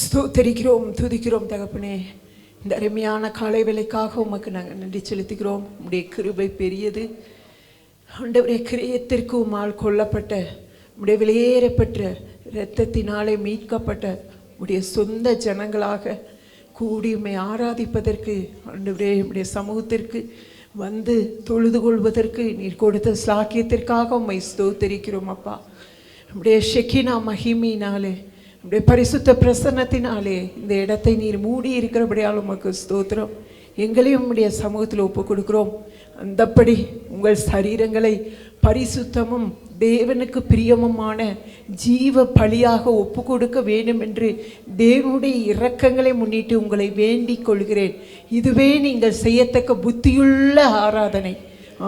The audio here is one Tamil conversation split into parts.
ஸ்தோத்திரிக்கிறோம், துதிக்கிறோம் தகப்பனே. இந்த அருமையான காலை வேளைக்காக உமக்கு நாங்கள் நன்றி செலுத்துகிறோம். உடைய கிருபை பெரியது ஆண்டவரே. கிரியத்திற்கு உம்மால் கொல்லப்பட்ட உடைய வெளியேறப்பட்ட இரத்தத்தினாலே மீட்கப்பட்ட உடைய சொந்த ஜனங்களாக கூடி உம்மை ஆராதிப்பதற்கு ஆண்டவரே உடைய சமூகத்திற்கு வந்து தொழுது கொள்வதற்கு நீர் கொடுத்த சாக்கியத்திற்காக உம்மை ஸ்தோத்திரிக்கிறோம் அப்பா. உடைய ஷெக்கினா மகிமையினாலே உடைய பரிசுத்த பிரசன்னத்தினாலே இந்த இடத்தை நீர் மூடி இருக்கிறபடியால் உமக்கு ஸ்தோத்திரம். எங்களையும் உடைய சமூகத்தில் ஒப்பு கொடுக்கிறோம். அந்தப்படி உங்கள் சரீரங்களை பரிசுத்தமும் தேவனுக்கு பிரியமுமான ஜீவ பலியாக ஒப்பு கொடுக்க வேண்டும் என்று தேவனுடைய இரக்கங்களை முன்னிட்டு உங்களை வேண்டிக் கொள்கிறேன். இதுவே நீங்கள் செய்யத்தக்க புத்தியுள்ள ஆராதனை.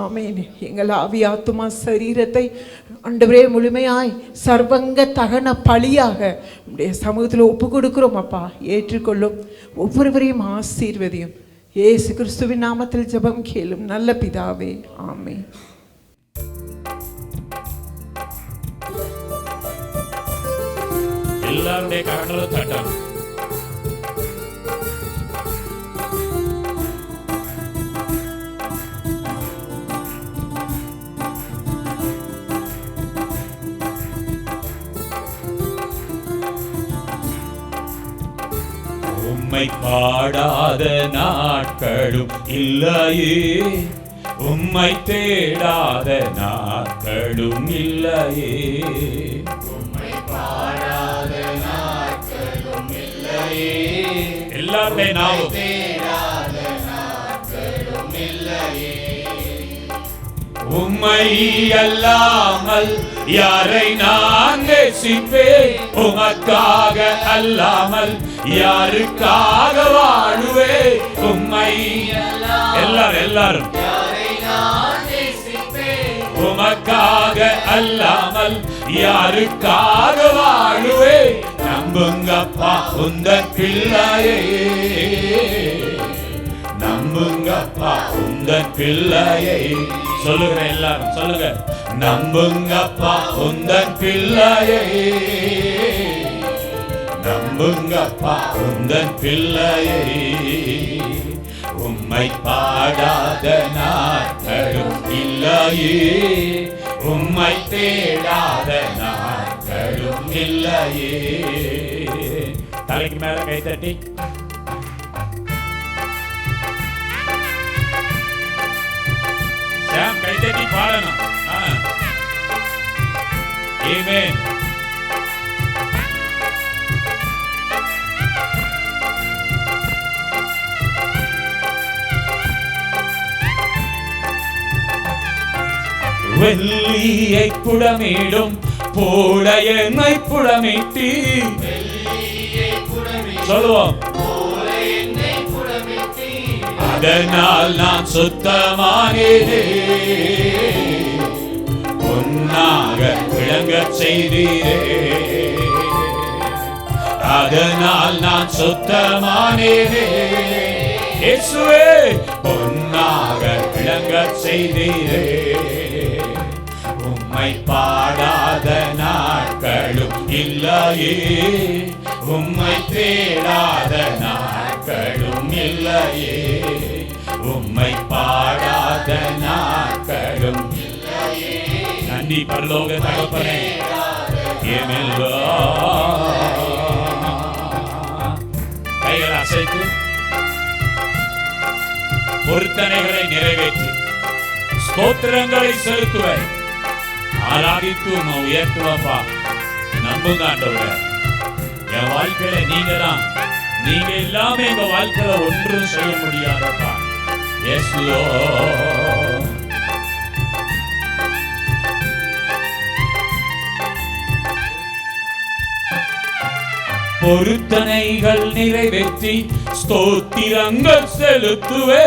ஆமேன். எங்கள் ஆவி ஆத்துமா சரீரத்தை ஆண்டவரே முழுமையாய் சர்வங்க தகன பலியாக உடைய சமூகத்தில் ஒப்பு கொடுக்கிறோம் அப்பா. ஏற்றுக்கொள்ளும். ஒவ்வொருவரையும் ஆசீர்வதியும். இயேசு கிறிஸ்துவின் நாமத்தில் ஜெபம் கேளும் நல்ல பிதாவே. ஆமென். எல்லாருடைய கரங்களும் தட்டணும். உம்மை பாடாத நாட்களும் இல்லையே, உம்மை தேடாத நாட்களும் இல்லையே. உம்மை பாடாத நாட்களும் இல்லையே, எல்லாருடைய நாவும் தேடாத நாட்களும் இல்லையே. உம்மை அல்லாமல் யாரை நான் நேசிப்பேன், உமக்காக அல்லாமல் யாருக்காக வாழுவேன். உம்மை எல்லாரும் யாரை நான் நேசிப்பேன், உமக்காக அல்லாமல் யாருக்காக வாழுவேன். நம்புங்கப்பா உந்தன் பிள்ளையே, நம்புங்கப்பா உந்தன் பிள்ளையை. சொல்லுங்க எல்லாரும் சொல்லுங்க. நம்புங்கப்பா உந்தன் பிள்ளையை, நம்புங்கப்பா உந்தன் பிள்ளையை. உம்மை பாடாத நாட்களும் இல்லையே, உம்மை தேடாத நாட்களும் இல்லையே. தலைக்கு மேல கை தட்டி கைத்தட்டி பாடணும். ஆமென். வெள்ளியை புடமிடும் போல என்னை புடமிட்டி சொல்லுவோம். அதனால் நான் சுத்தமானேனே, பொன்னாக விளங்க செய்தீரே. அதனால் நான் சுத்தமானேனே இயேசுவே, பொன்னாக விளங்க செய்தீரே. உம்மை பாடாத நாட்களும் இல்லையே, உம்மை தேடாத நாட்களும் இல்லையே. உம்மை பாடாத நாட்களும் இல்லையே. நன்றி பரலோக தகப்பனே. கைகளை அசைத்து பொருத்தனைகளை நிறைவேற்றி ஸ்தோத்திரங்களை செலுத்துவேன். ஆராதித்து உயர்த்துவப்பா. நம்புங்க ஆண்டவரே, என் வாழ்க்கையில நீங்க தான். நீங்க இல்லாம எங்க வாழ்க்கையில ஒன்றும் செய்ய முடியாதப்பா. S Lord. பொருத்தனைகள் நிறைவேற்றி ஸ்தோத்திரங்கள் செலுத்துவே.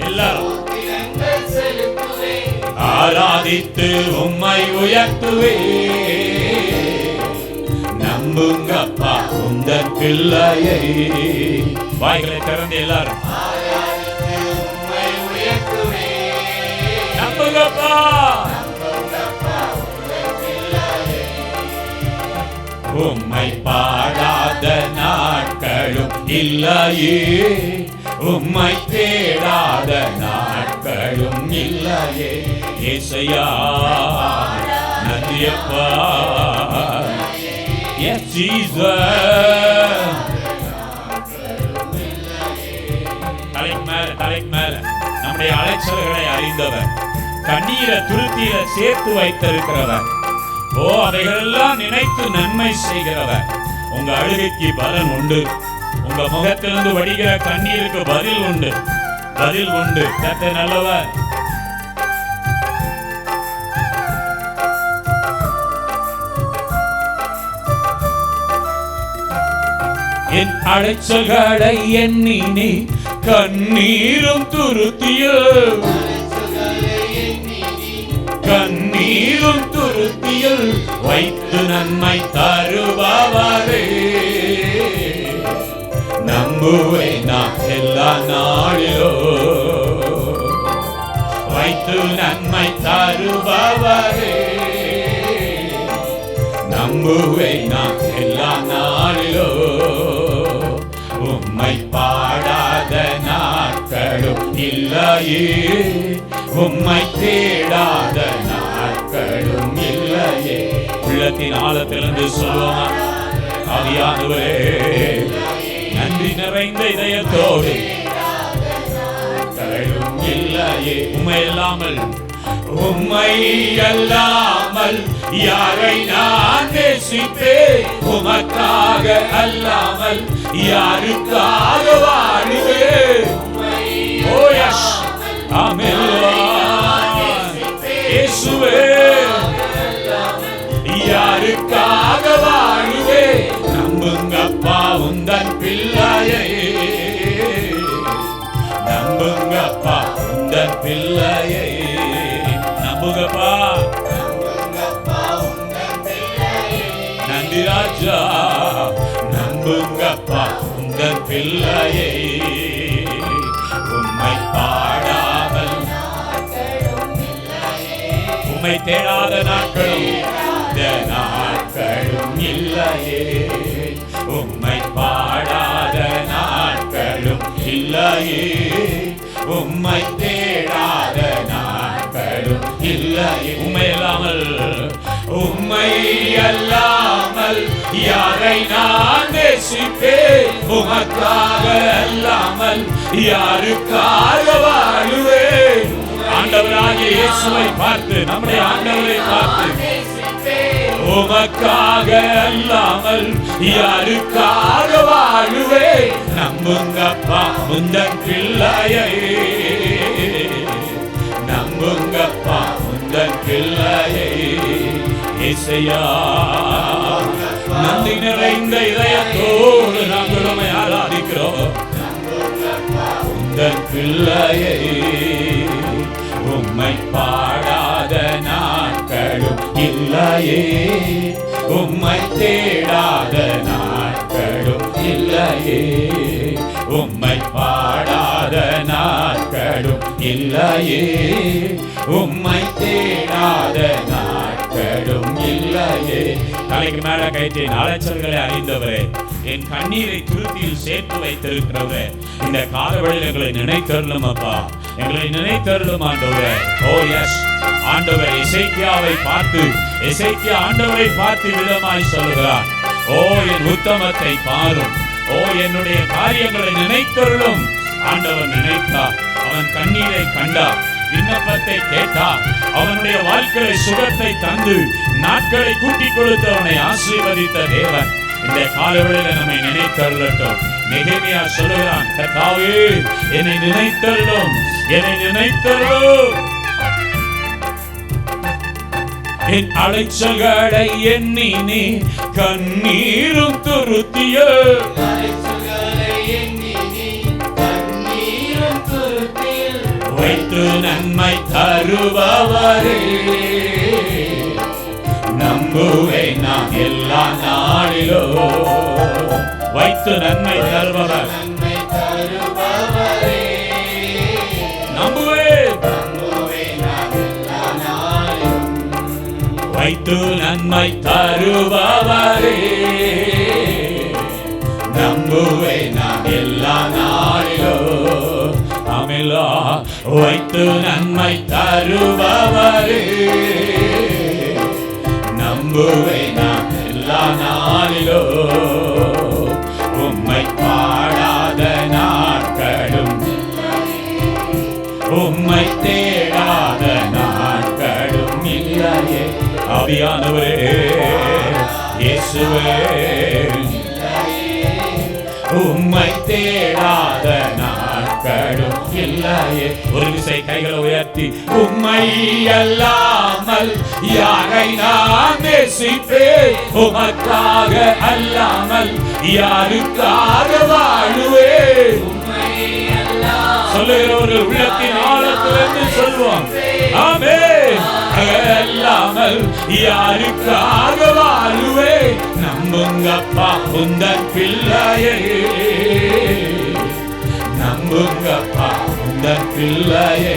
எல்லாரும் ஆராதித்து உம்மை உயர்த்துவே. நம்புங்கப்பா உந்தன் பிள்ளையை. வாய்களை திறந்து எல்லாரும் நம்புங்கப்பா உம்மை பாடாத நாட்களும் இல்லையே, உம்மை தேடாத நாட்களும் இல்லையே. ஏசையா நன்றியப்பா. Yes, Jesus. தலைக்கு மேல நம்முடைய அலைச்சல்களை அறிந்தவர், கண்ணீரை துருத்தியில சேர்த்து வைத்திருக்கிறவர், அவைகளெல்லாம் நினைத்து நன்மை செய்கிறவர். உங்க அழுகைக்கு பலன் உண்டு, உங்க முகத்திலிருந்து வடிகிற கண்ணீருக்கு பதில் உண்டு, பதில் உண்டு. கர்த்தர் நல்லவர். என் அழைச்சல்களை எண்ணி நீ கண்ணீரும் துருத்தியில், கண்ணீரும் துருத்தியில் வைத்து நன்மை தருபவரே. நம்புவேன் நான் எல்லா நாளிலோ, வைத்து நன்மை தருபவரே. நம்புவேன் நான் எல்லா நாளிலோ, உம்மை பாடாத நாட்களும் இல்லையே, உம்மை தேடாத நாட்களும் இல்லையே. உள்ளத்தின் ஆழத்திலிருந்து சொல்லுவோமா, ஆவியானவரே நன்றி நிறைந்த இதயத்தோடு நாட்களும் இல்லையே. உம்மை இல்லாமல், உம்மை அல்லாமல் யாரை நான் நேசிப்பேன், உமக்காக அல்லாமல் யாருக்காக வாழுவேன். ஓ எஸ் ஆமென் இயேசுவே, யாருக்காக வாழுவேன். நம்புங்கப்பா உந்தன் பிள்ளையே, நம்புங்கப்பா உந்தன் பிள்ளையே. நம்புங்கப்பா, நன்றி ராஜா. நம்புங்கப்பா உந்தன் பிள்ளையை, உம்மை பாடாமல், உம்மை தேடாத நாட்களும் நாட்களும் இல்லையே, உம்மை பாடாத நாட்களும் இல்லையே, உம்மை தேடாத நாட்களும் இல்லையே. உம்மை இல்லாமல், உம்மை அல்லாமல் யாரை நான் நேசிப்பேன், உமக்காக அல்லாமல் யாருக்காக வாழுவேன். ஆண்டவராகிய இயேசுவை பார்த்து, நம்முடைய ஆண்டவரை பார்த்து, உமக்காக அல்லாமல் யாருக்காக வாழுவேன். நம்புங்கப்பா உந்தன் பிள்ளையை, நம்புங்கப்பா உந்தன் பிள்ளையை. இசையா நன்றி நிறைந்த இதயத்தோடு நாங்கள் உம்மை ஆராதிக்கிறோம். உந்தன் பிள்ளையை, உம்மை பாடாத நாட்களும் இல்லையே, உம்மை தேடாத நாட்களும் இல்லையே, உம்மை பாடாத நாட்களும் இல்லையே, உம்மை தேடாத நாட்களும் இல்லையே. தலைக்கு மேல கைத்தேன் அலைச்சல்களை அறிந்தவரே, என் கண்ணீரை துருத்தியில் சேர்த்து வைத்திருக்கிறவரே, இந்த காலவெளியில் எங்களை நினைத்தருளும் அப்பா, எங்களை நினைத்தருளும் ஆண்டவரே. ஓ எஸ் ஆண்டவர் எசேக்கியாவை பார்த்து, எசேக்கியா ஆண்டவரை பார்த்து விதமாய் சொல்லுகிறார், ஓ என் உத்தமத்தை பாரும், ஓ என்னுடைய காரியங்களை நினைத்தருளும். ஆண்டவர் நினைத்தார், அவன் கண்ணீரை கண்டார், விண்ணப்பத்தை கேட்டார், அவனுடைய வாழ்க்கையை சுகத்தை தந்து நாட்களை கூட்டிக் கொடுத்து அவனை ஆசீர்வதித்த தேவன் இந்த காலவெளியில நம்மை நினைத்தருளட்டும். நெகேமியா சொல்லுகிறான், கர்த்தாவே என்னை நினைத்தருளும், என்னை நினைத்தருளும். என் அலைச்சல்களை எண்ணி நீ கண்ணீரும் துருத்திய, வைத்து நன்மை தருபவரே. நம்புவேன் நான் எல்லா நாளிலோ, வைத்து நன்மை தருபவர். நம்புவேன் வைத்து நன்மை தருபவரே. நம்புவேன் நான் எல்லா நாளிலும். அமிலா வைத்து நன்மை தருபவரே. நம்புவேன் நான் எல்லா நாளிலும். உம்மை பாடாத நாட்களும் உம்மை தேடாத நாட்களும் இல்லையே. ஆவியானவரே இயேசுவே, உம்மை தேடாத நாட்களும் இல்லையே. ஒரு விசை கைகளை உயர்த்தி, உம்மை அல்லாமல் யாரை நான் நேசிப்பேன், உமக்காக அல்லாமல் யாருக்காக வாழுவேன். சொல்லுகிறவர்கள் உள்ளத்தின் ஆழத்திலிருந்து சொல்வோம். ஆமென். அல்லாமல் யாருக்காக வாழுவேன். நம்புங்கப்பா உந்தன் பிள்ளையே. நம்புங்கப்பா உந்தன் பிள்ளையே.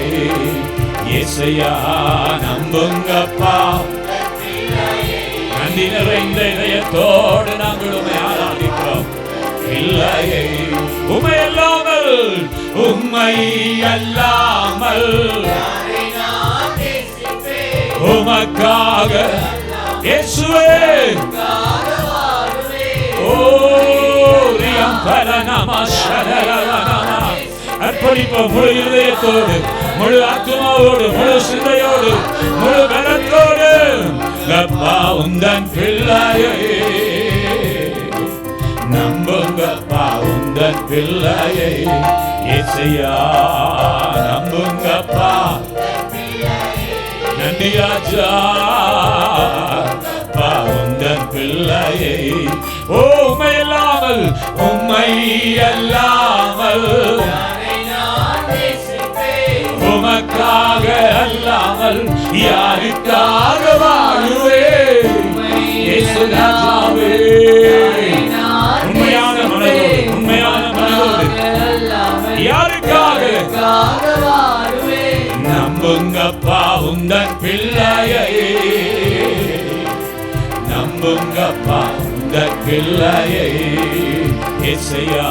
இயேசுயா நம்புங்கப்பா. நன்றி நிறைந்த இதயத்தோடு நாங்கள் உம்மை ஆராதிக்கிறோம். பிள்ளையே உம்மை அல்லாமல், உம்மை அல்லாமல் உமக்காக இயேசுவே. ஓ அர்ப்பணிப்போம் முழு இதயத்தோடு, முழு ஆத்மாவோடு, முழு சிந்தையோடு, முழு பலத்தோடு. அப்பா உந்தன் பிள்ளையே. நம்புங்கப்பா உந்தன் பிள்ளையை. இயேசுயா நம்புங்கப்பா. நன்றி ராஜா உந்தன் பிள்ளையை. ஓ உம்மை அல்லாமல், உம்மை அல்லாமல் உமக்காக அல்லாமல் யாருக்காக வாழுவேன். இயேசு ராஜாவே உண்மையான மனதோடு, உண்மையான மனதோடு யாருக்காக நம்புங்கப்பா உந்தன் பிள்ளையை. நம்புங்கப்பா உந்தன் பிள்ளையை. இயேசுயா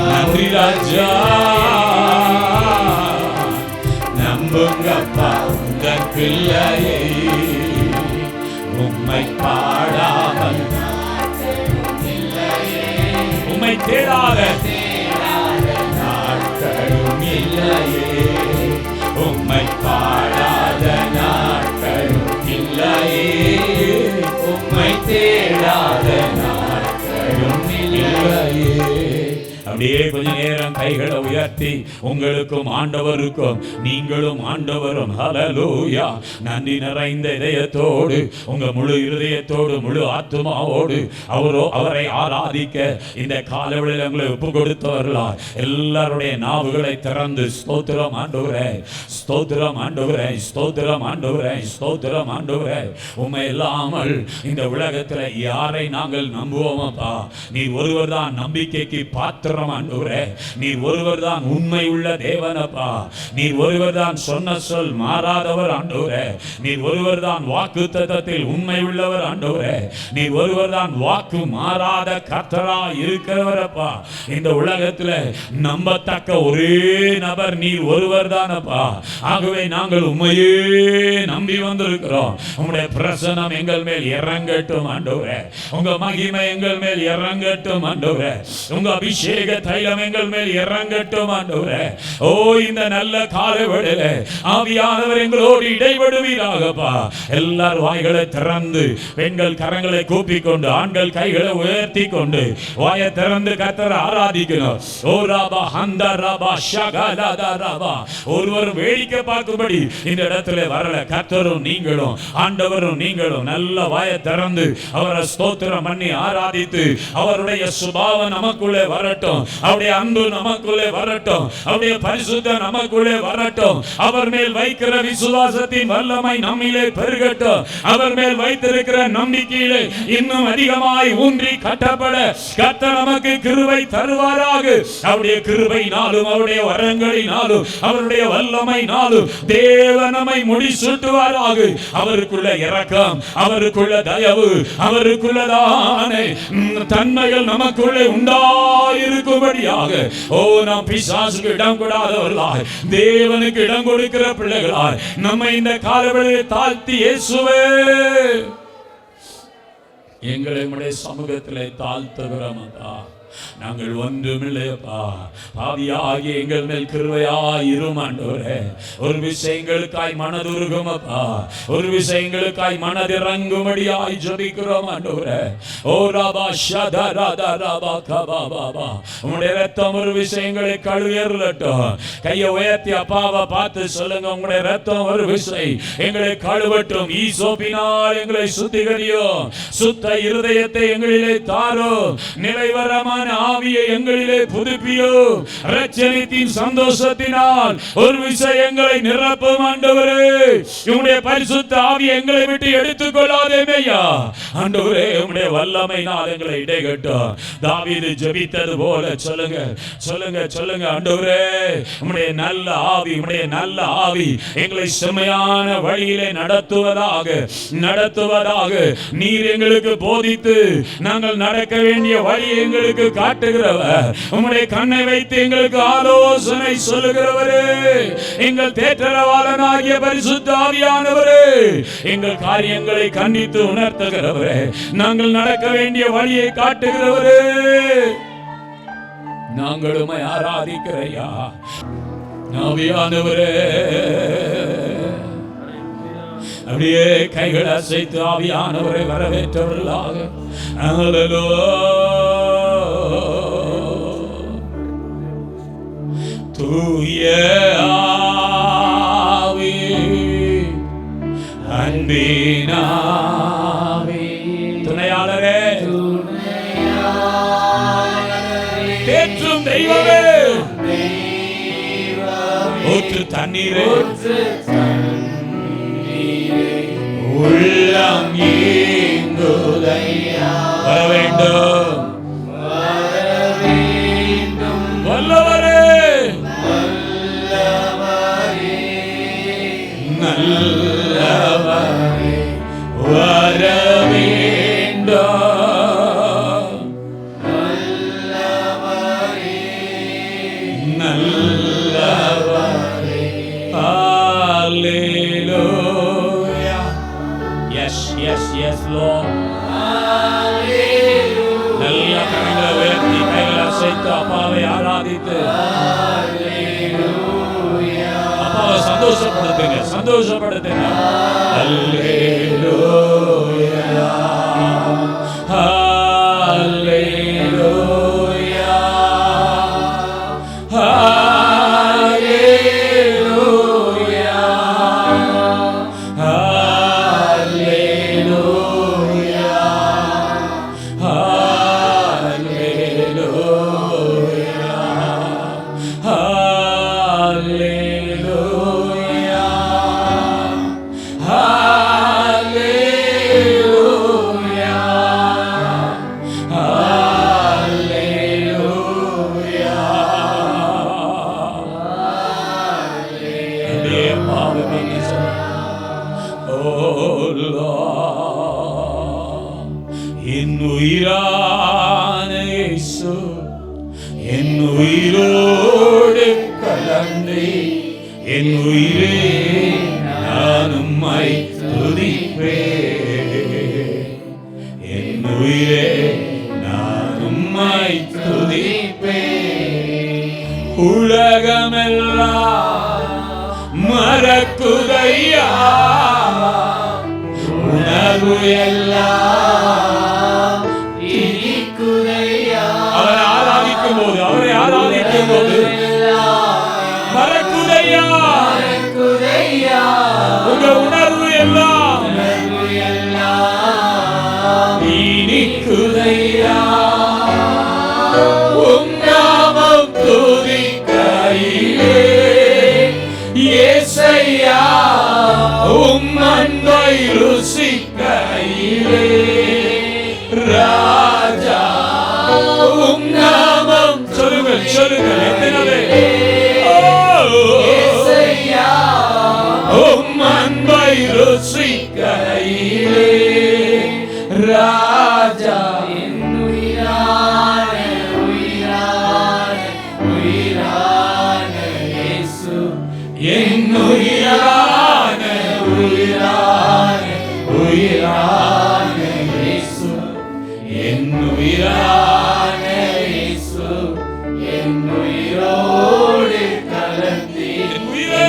நன்றி ராஜா. நம்புங்கப்பா உந்தன் பிள்ளையை. உம்மை பாடாமல், உம்மை தேடாத நாட்களும் இல்லையே. உம்மை பாடாத நாட்களும் இல்லையே. உம்மை தேடாத நாட்களும் இல்லையே. அப்படியே கொஞ்ச நேரம் கைகளை உயர்த்தி உங்களுக்கும் ஆண்டவருக்கும், நீங்களும் ஆண்டவரும் ஹல்லேலூயா நன்றி நிறைந்த இதயத்தோடு, உங்க முழு இருதயத்தோடு, முழு ஆத்துமாவோடு அவரை ஆராதிக்க இந்த காலவெளியில் உங்களை ஒப்பு கொடுத்தவர்களா எல்லாருடைய நாவுகளை திறந்து ஸ்தோத்திரம் ஆண்டவரே, ஸ்தோத்திரம் ஆண்டவரே, ஸ்தோத்திரம் ஆண்டவரே, ஸ்தோத்திரம் ஆண்டவரே. உம்மை இல்லாமல் இந்த உலகத்தில் யாரை நாங்கள் நம்புவோமப்பா? நீர் ஒருவர் தான் நம்பிக்கைக்கு பாத்திரம் ஆண்டவரே. நீர் ஒருவர் தான் உண்மை உள்ள தேவனப்பா. நீர் ஒருவர் தான் சொன்ன சொல் மாறாதவர் ஆண்டவரே. நீர் ஒருவர் தான் வாக்குத்தத்தத்தில் உண்மை உள்ளவர் ஆண்டவரே. நீர் ஒருவர் தான் வாக்கு மாறாத கர்த்தரா இருக்கிறவரப்பா. இந்த உலகத்தில் நம்பத்தக்க ஒரே நபர் நீர் ஒருவர் தானப்பா. ஆகவே நாங்கள் உண்மையே நம்பி வந்திருக்கிறோம். உங்களுடைய பிரசனம் எங்கள் மேல் இறங்கட்டும் ஆண்டவரே. உங்க மகிமை எங்கள் மேல் இறங்கட்டும் ஆண்டவரே. உங்க அபிஷேக தைலம் எங்கள் மேல் இறங்கட்டும் ஆண்டவரே. ஓ இந்த நல்ல காலவேளையில ஆவியானவர் எங்களோடு இடைபடுவீராகப்பா. எல்லார் வாய்களை திறந்து, பெண்கள் கரங்களை கூப்பி கொண்டு, ஆண்கள் கைகளை உயர்த்தி கொண்டு வாயை திறந்து கர்த்தரை ஆராதிக்கணும். ஓ ராபா ஹந்த ராபா ஷகலதா ராபா. ஒருவர் வேடிக்கை பார்க்கும்படி இந்த இடத்துல வரல. கர்த்தரும் நீங்களும், ஆண்டவரும் நீங்களும் நல்ல வாயை திறந்து அவரை ஸ்தோத்திரம் பண்ணி ஆராதித்து அவருடைய சுபாவம் நமக்குள்ளே வரட்டும். அவருடைய அன்பு நமக்குள்ளே வரட்டும், அவருடைய பரிசுத்தம் நமக்குள்ளே வரட்டும். அவர் மேல் வைக்கிற விசுவாசத்தின் வல்லமை நம்மிலே பெருகட்டும். அவர் மேல் வைத்திருக்கிற நம்பிக்கையிலே இன்னும் அதிகமாய் ஊன்றி கட்டப்பட கர்த்தர் நமக்கு கிருபை தருவாராக. அவருடைய கிருபையினாலும் அவருடைய வரங்களினாலும் அவருடைய வல்லமையினாலும் தேவன் நம்மை முடிசூட்டுவாராக. அவருக்குள்ள இரக்கம், அவருக்குள்ள தயவு, அவருக்குள்ளதான தன்மைகள் நமக்குள்ளே உண்டாயிருக்கும்படியாக நாம் பிசாசுக்கு இடம் கொடாதவர்களாய் தேவனுக்கு இடம் கொடுக்கிற பிள்ளைகளாய் நம்மை இந்த காலவெளியில் தாழ்த்தி இயேசுவே எங்களை உம்முடைய சமூகத்திலே தாழ்த்துகிறோம். நாங்கள் ஒன்றுமில்லையப்பா, பாவியாகி எங்கள் மேல் கிருபையாயிரும் ஆண்டவரே. ஒரு விஷயங்களுக்காய் மனதுருகும் அப்பா, ஒரு விஷயங்களுக்காய் மனதிறங்கும்படியாய் ஜெபிக்கிறோம் ஆண்டவரே. ஓ ராபா ஷதா ராதா ராபா கபா பாபா, உம்முடைய ரத்தம் ஒரு விஷயங்களை கழுவியறலட்டும். கையை உயர்த்தி அப்பாவை பார்த்து சொல்லுங்க, உங்களுடைய ரத்தம் ஒரு விஷயம் எங்களை கழுவட்டும். ஈசோப்பினால் எங்களை சுத்திகரியும், சுத்த இருதயத்தை எங்களிலே தாரும், நிலைவரமான ஆவியை எங்களிலே புதுப்பியோ. இரட்சணியத்தின் சந்தோஷத்தினால் ஒரு விஷயங்களை நிரப்பும் ஆண்டவரே. உம்முடைய பரிசுத்த ஆவியை எங்களை விட்டு எடுத்துக்கொள்ளாதேமையா ஆண்டவரே. உம்முடைய வல்லமையினால் எங்களை இடைகட்டும். தாவீது ஜெபித்தது போல சொல்லுங்க சொல்லுங்க சொல்லுங்க ஆண்டவரே. உம்முடைய நல்ல ஆவி, உம்முடைய நல்ல ஆவி எங்களை செம்மையான வழியிலே நடத்துவதாக நடத்துவதாக. நீர் எங்களுக்கு போதித்து நாங்கள் நடக்க வேண்டிய வழி எங்களுக்கு காட்டுகிறவர், உம்முடைய கண்ணை வைத்து எங்களுக்கு ஆலோசனை சொல்லுகிறவரே, எங்கள் தேற்றரவாளனாகிய பரிசுத்த ஆவியானவரே, எங்கள் காரியங்களை கண்டித்து உணர்த்துகிறவரே, நாங்கள் நடக்க வேண்டிய வழியை காட்டுகிறவரே, நாங்கள் உம்மை ஆராதிக்கிறையா ஆவியானவரே. அப்படியே கைகளை அசைத்து ஆவியானவரை வரவேற்றவர்களாக தூய ஆவி அன்பினாவி துணையாளரே, தேற்றும் தெய்வமே, ஊற்று தண்ணீரே, உள்ளம் ஏங்குதையா வர வேண்டும் வல்லவரே நல்லவரே வர வேண்டும் நல்லவரே. Hallelujah. Yes, yes, yes, Lord. Hallelujah. நல்ல கரங்களை உயர்த்தி கைகளை அசைத்து அப்பாவை ஆராதித்து அப்பாவை சந்தோஷப்படுத்துங்க சந்தோஷப்படுத்துங்க. Hallelujah. Hallelujah. என் உயிரான இயேசு என் உயிரோடு கலந்து என் உயிரே நான் உம்மை துதிப்பேன். என் உயிரே நான் உம்மை துதிப்பேன். உலகமெல்லாம் மறக்குதையா உணர்வு எல்லாம் இனிக்குதையா. அவரை ஆராதிக்கும் போது மறக்குதையா உங்க உணர்வு எல்லாம் இனிக்குதையா. உங்க அன்பை ருசிக்கையிலே ராஜா உம் நாமம் சொல்லுங்கள் சொல்லுங்கள் எத்தனை உம் அன்பை ருசிக்கையிலே ராஜா என் உயிரான உயிரான இயேசு என் உயிரான இயேசு என் உயிரோடு கலந்து என் உயிரே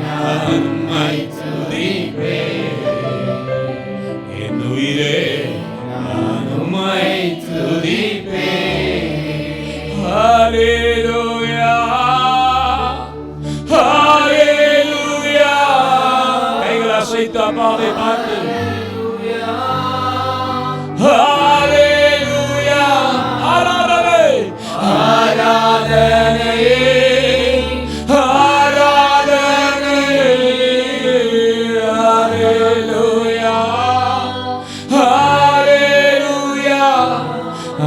நான் உம்மை துதிப்பேன் என் உயிரே நான் உம்மை துதிப்பேன் ஹல்லேலூயா அப்பாவை பார்த்து ஹல்லேலூயா ஆராதனை ஆராதனை ஆராதனை ஹல்லேலூயா ஹல்லேலூயா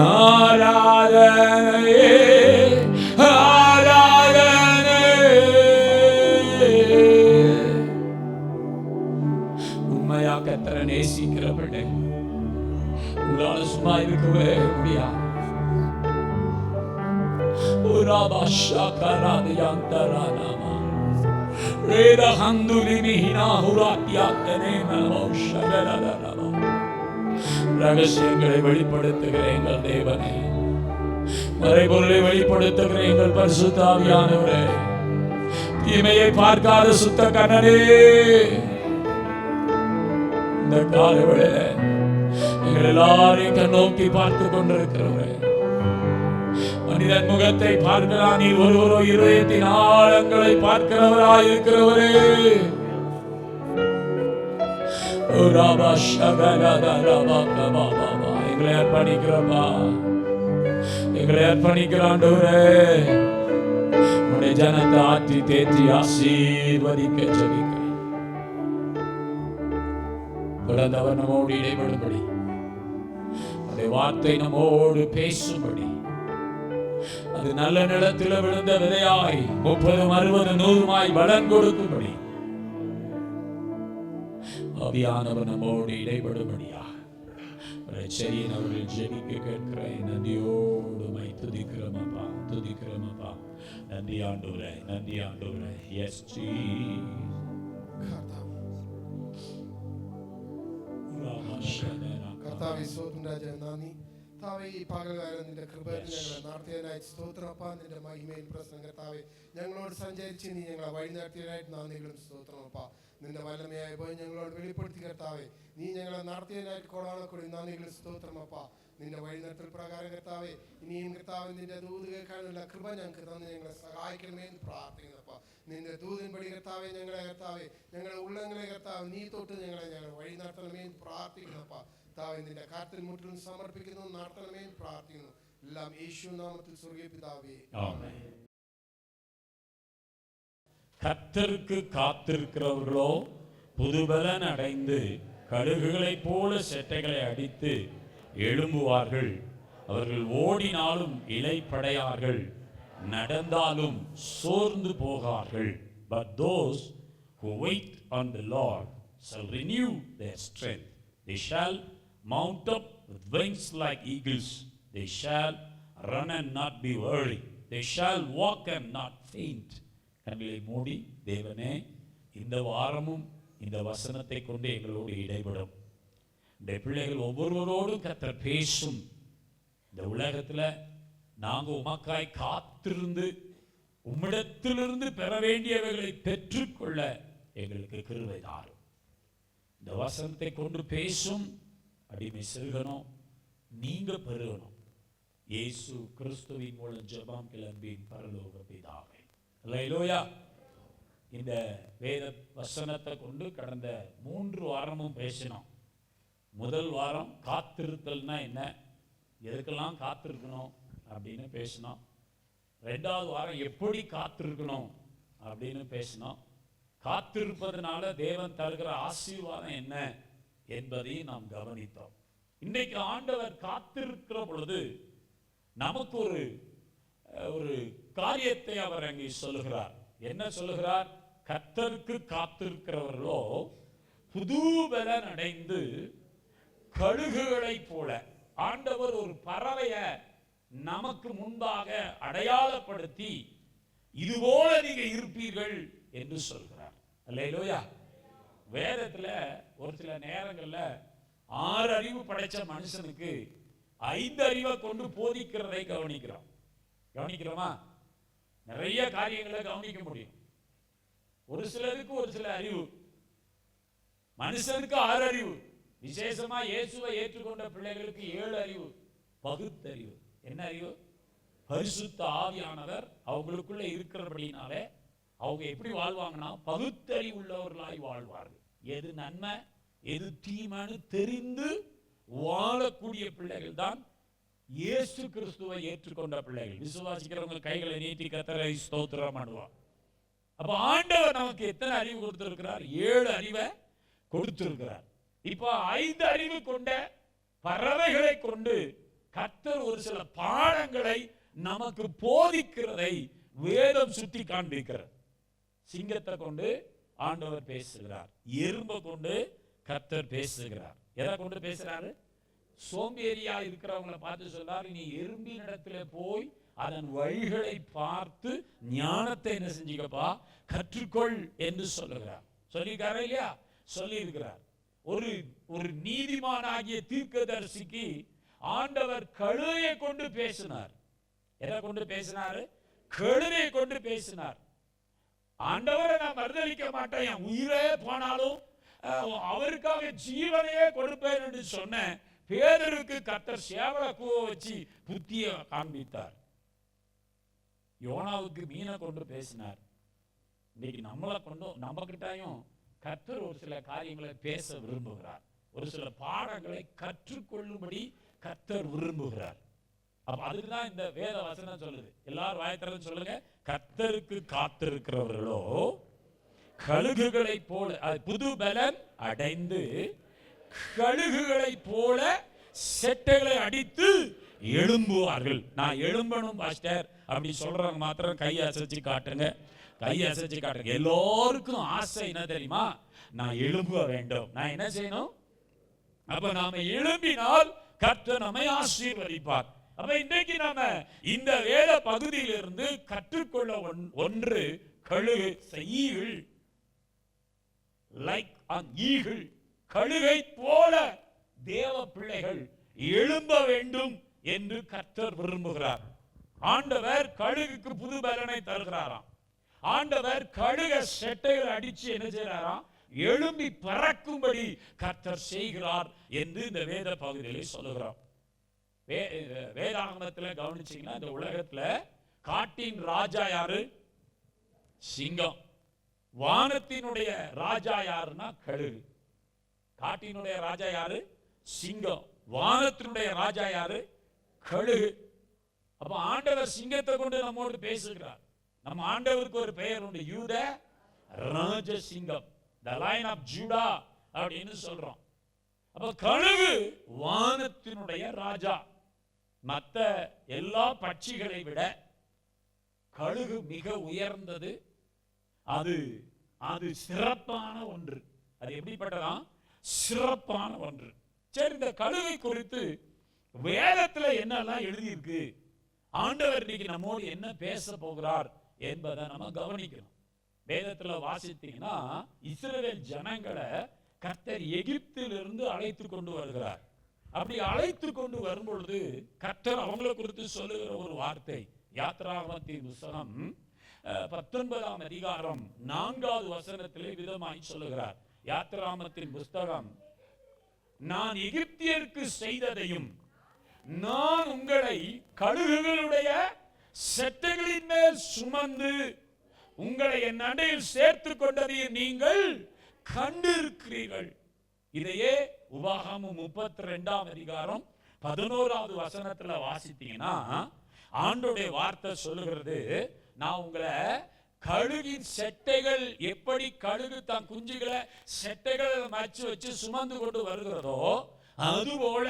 ஆராதனை கர்த்தரை நேசிக்கிறவர்களே உங்களால சும்மா இருக்கவே முடியாது. ரகசியங்களை வெளிப்படுத்துகிற எங்கள் தேவனே, மறைபொருளை வெளிப்படுத்துகிற எங்கள் பரிசுத்த ஆவியானவரே, தீமையை பார்க்காத சுத்த கண்ணனே, இந்த காலவேளையில எங்கள் எல்லாரையும் கண்ணோக்கி பார்த்து கொண்டிருக்கிறவரே, மனிதன் முகத்தை பார்க்கலாம், நீர் ஒருவரோ இருதயத்தின் ஆழங்களை பார்க்கிறவராய் இருக்கிறவரே. எங்களை அர்ப்பணிக்கிறப்பா, எங்களை அர்ப்பணிக்கிறாண்டவரே, உடைய ஜனத்தை ஆற்றி தேற்றி ஆசீர்வதிக்க ஜெபிக்கிறேன். தொடர்ந்து அவர் நம்மோடு இடைபடும்படி, அவருடைய வார்த்தை நம்மோடு பேசும்படி, அது நல்ல நிலத்தில் விழுந்த விதையாய் 30, 60, 100 பலன் கொடுக்கும்படி ஆவியானவர் நம்மோடு இடைபடும்படியாக செடியின் அவர்கள் ஜெபிக்க கேட்கிறேன். நன்றியோடு துதிக்கிறோம் அப்பா, துதிக்கிறோம் அப்பா. நன்றி ஆண்டவரே, நன்றி ஆண்டவரே. எஸ் കർത്താവേ സ്തോത്രം രാജാവേ, നന്ദി കർത്താവേ. ഈ പകൽക്കാലം നിന്റെ കൃപയിൽ ഞങ്ങളെ നടത്തിയതിനായി സ്തോത്രമപ്പ. നിന്റെ മഹിമയിൽ പ്രശ്നം കർത്താവേ ഞങ്ങളോട് സഞ്ചരിച്ച് നീ ഞങ്ങളെ വഴി നടത്തിയതിനായിട്ട് നന്ദികളും സ്തോത്രമപ്പ. നിന്റെ വല്ലമയായി പോയി ഞങ്ങളോട് വെളിപ്പെടുത്തി കർത്താവേ, നീ ഞങ്ങളെ നടത്തിയതിനായിട്ട് കൊടാണക്കൂടി നന്ദികളും സ്തോത്രമപ്പ. നിന്റെ വഴി നടത്തൽ പ്രകാരം കർത്താവേ, ഇനിയും കർത്താവ് നിന്റെ ദൂത് കേൾക്കാനുള്ള കൃപ ഞങ്ങൾക്ക് തന്ന് ഞങ്ങളെ സഹായിക്കണമേ എന്ന് പ്രാർത്ഥിക്കുന്നപ്പ. നിന്റെ ദൂതിൻപടി കർത്താവേ, ഞങ്ങളെ കർത്താവേ, ഞങ്ങളുടെ ഉള്ളങ്ങളെ കർത്താവ് നീ തൊട്ട് ഞങ്ങളെ വഴി നടത്തണമേ എന്ന് പ്രാർത്ഥിക്കുന്നപ്പ. കർത്താവേ, നിന്റെ കാര്യത്തിൽ മുற்றிலும் സമർപ്പിക്കുന്നു, നടത്തണമേ എന്ന് പ്രാർത്ഥിക്കുന്നു. എല്ലാം യേശു നാമത്തിൽ സ്വർഗീയ പിതാവേ, ആമേൻ. கர்த்தருக்கு காத்திருக்கிறவர்களோ புதுபலன் அடைந்து கழுகுகளைப் போல செட்டைகளை அடித்து எழும்புவார்கள். அவர்கள் ஓடினாலும் இளைப்படையார்கள், நடந்தாலும் சோர்ந்து போகார்கள். But those who wait on the Lord shall renew their strength. They shall mount up with wings like eagles. They shall run and not be weary. They shall walk and not faint. கண்களை மூடி, தேவனே, இந்த வாரமும் இந்த வசனத்தை கொண்டு எங்களோடு இடைபடும். இந்த பிள்ளைகள் ஒவ்வொருவரோடும் கர்த்தர் பேசும். இந்த உலகத்துல நாங்க உமக்காய் காத்திருந்து உம்மிடத்திலிருந்து பெற வேண்டியவைகளை பெற்றுக்கொள்ள எங்களுக்கு கிருபை தாரும். இந்த வசனத்தை கொண்டு பேசும் அடிமை செல்கணும், நீங்க பெருகணும். இயேசு கிறிஸ்துவின் மூலம் ஜெபம் கிளம்பின் பரலோக பிதாவே. அல்லேலூயா. இந்த வேத வசனத்தை கொண்டு கடந்த 3 வாரமும் பேசினோம். முதல் வாரம் காத்திருத்தல்னா என்ன, எதுக்கெல்லாம் காத்திருக்கணும் அப்படின்னு பேசினோம். 2வது வாரம் எப்படி காத்திருக்கணும் அப்படின்னு பேசினோம். காத்திருப்பதனால தேவன் தருகிற ஆசீர்வாதம் என்ன என்பதை நாம் கவனித்தோம். இன்னைக்கு ஆண்டவர் காத்திருக்கிற பொழுது நமக்கு ஒரு காரியத்தை அவர் அங்கே சொல்லுகிறார். என்ன சொல்லுகிறார்? கர்த்தருக்கு காத்திருக்கிறவர்களோ புது பலன் அடைந்து கழுகுகளை போல. ஆண்டவர் ஒரு பறவையை நமக்கு முன்பாக அடையாளப்படுத்தி இதுபோல நீங்க இருப்பீர்கள் என்று சொல்கிறார். அல்லேலூயா. வேதத்துல ஒரு சில நேரங்கள்ல 6 அறிவு படைச்ச மனுஷனுக்கு 5 அறிவை கொண்டு போதிக்கிறதை கவனிக்கிறோமா? நிறைய காரியங்களை கவனிக்க முடியும். ஒரு சிலருக்கு ஒரு சில அறிவு. மனுஷனுக்கு 6 அறிவு. விசேஷமா இயேசுவை ஏற்றுக்கொண்ட பிள்ளைகளுக்கு 7 அறிவு. பகுத்தறிவு. என்ன அறிவு? பரிசுத்த ஆவியானவர் அவங்களுக்குள்ள இருக்கிறபடினாலே அவங்க எப்படி வாழ்வாங்கன்னா பகுத்தறிவு உள்ளவர்களாய் வாழ்வார்கள். எது நன்மை எது தீமைன்னு தெரிந்து வாழக்கூடிய பிள்ளைகள் தான் இயேசு கிறிஸ்துவை ஏற்றுக்கொண்ட பிள்ளைகள். விசுவாசிக்கிறவங்க கைகளை நீட்டி கர்த்தரை ஸ்தோத்திரம் பண்ணுவார். அப்ப ஆண்டவர் நமக்கு எத்தனை அறிவு கொடுத்திருக்கிறார்? 7 அறிவை கொடுத்திருக்கிறார். இப்போ 5 அறிவு கொண்ட பறவைகளை கொண்டு கர்த்தர் ஒரு சில பாடங்களை நமக்கு போதிக்கிறதை வேதம் சுட்டி காண்பிக்கிறது. சிங்கத்தை கொண்டு ஆண்டவர் பேசுகிறார். எறும்பை கொண்டு கர்த்தர் பேசுகிறார். எதை கொண்டு பேசுறாரு? சோம்பேறியா இருக்கிறவங்களை பார்த்து சொல்றாரு, நீ எறும்பின் இடத்துல போய் அதன் வழிகளை பார்த்து ஞானத்தை என்ன செஞ்சுக்கப்பா கற்றுக்கொள் என்று சொல்லுகிறார். சொல்லியிருக்காரா இல்லையா? சொல்லி இருக்கிறார். ஒரு நீதிமானாகிய தீர்க்கதரிசிக்கு ஆண்டவர் கழுதையை கொண்டு பேசினார். எதை கொண்டு பேசினாரு? கழுதையை கொண்டு பேசினார். ஆண்டவரை நான் மறுதலிக்க மாட்டேன், என் உயிரே போனாலும் அவருக்காக ஜீவனையே கொடுப்பேன் என்று சொன்ன பேதருக்கு கர்த்தர் சேவலை கூவ வச்சு புத்தியை காண்பித்தார். யோனாவுக்கு மீனை கொண்டு பேசினார். இன்னைக்கு நம்மளை கொண்டு நம்ம கிட்டையும் கர்த்தர் ஒரு சில காரியங்களை பேச விரும்புகிறார். ஒரு சில பாடங்களை கற்றுக்கொள்ளும்படி கர்த்தர் விரும்புகிறார். அப்ப அதுக்குதான் இந்த வேத வசனம் சொல்லுது. எல்லாரும் வாயத்திறந்து சொல்லுங்க. கர்த்தருக்கு காத்திருக்கிறவர்களோ கழுகுகளை போல புது பலன் அடைந்து கழுகுகளை போல செட்டைகளை அடித்து எழும்புவார்கள். நான் எழும்பணும் பாஸ்டர் அப்படி சொல்றவங்க மாத்திரம் கையை அசைச்சு காட்டுங்க. கையை அசைச்சு காட்டுங்க. எல்லோருக்கும் ஆசை என்ன தெரியுமா? நான் எழும்ப வேண்டும். நான் என்ன செய்யணும்? அப்ப நாம எழும்பினால் கர்த்தர் நம்மை ஆசீர்வதிப்பார். அப்ப இன்றைக்கு நாம இந்த வேத பகுதியிலிருந்து கற்றுக்கொள்ள ஒன்று கழுகு ஈகிள், லைக் ஆன் ஈகிள், கழுகை போல தேவ பிள்ளைகள் எழும்ப வேண்டும் என்று கர்த்தர் விரும்புகிறார். ஆண்டவர் கழுகுக்கு புது பலனை தருகிறாராம். ஆண்டவர் கழுக செட்டைகள் அடிச்சு என்ன செய்யறாராம்? எழும்பி பறக்கும்படி கர்த்தர் செய்கிறார் என்று இந்த வேத பகுதியிலே சொல்லுகிறார். வேதாகமத்துல கவனிச்சீங்கன்னா இந்த உலகத்துல காட்டின் ராஜா யாரு? சிங்கம். வானத்தினுடைய ராஜா யாருன்னா கழுகு. காட்டினுடைய ராஜா யாரு? சிங்கம். வானத்தினுடைய ராஜா யாரு? கழுகு. அப்ப ஆண்டவர் சிங்கத்தை கொண்டு நம்மோடு பேசுகிறார். நம்ம ஆண்டவருக்கு ஒரு பெயர் உண்டு, யூத Rajasingham, the lion of Judah அப்படின்னு சொல்றோம். அப்ப கழுகு வானத்தினுடைய ராஜா. மற்ற எல்லா பட்சிகளை விட கழுகு மிக உயர்ந்தது. அது சிறப்பான ஒன்று. அது எப்படிப்பட்டதா? சிறப்பான ஒன்று. சரி, இந்த கழுகை குறித்து வேதத்துல என்னெல்லாம் எழுதியிருக்கு, ஆண்டவர் இன்னைக்கு நம்மோடு என்ன பேச போகிறார் என்பதை நம்ம கவனிக்கணும். வேதத்துல வாசித்தீங்கன்னா இஸ்ரவேல் ஜனங்களை கர்த்தர் எகிப்திலிருந்து அழைத்து கொண்டு வருகிறார். அப்படி அழைத்து கொண்டு வரும்பொழுது கர்த்தர் அவங்களை குறித்து சொல்லுகிற ஒரு வார்த்தை, யாத்ராகமத்தின் புத்தகம் 19ஆம் அதிகாரம் 4வது வசனத்திலே விதமாய் சொல்லுகிறார். யாத்ராகமத்தின் புத்தகம், நான் எகிப்தியருக்கு செய்ததையும் நான் உங்களை கழுகுகளுடைய செட்டைகளின் மேல் சுமந்து உங்களை என் அண்டையில் சேர்த்து கொண்டதையும் நீங்கள் கண்டிருக்கிறீர்கள். இதையே உபாகமம் 32ஆம் அதிகாரம் 11வது வசனத்துல வாசித்தீங்கன்னா ஆண்டவருடைய வார்த்தை சொல்லுகிறது, நான் உங்களை கழுகின் செட்டைகள் எப்படி கழுகு தான் குஞ்சுகளை செட்டைகளை மச்சு வச்சு சுமந்து கொண்டு வருகிறதோ அதுபோல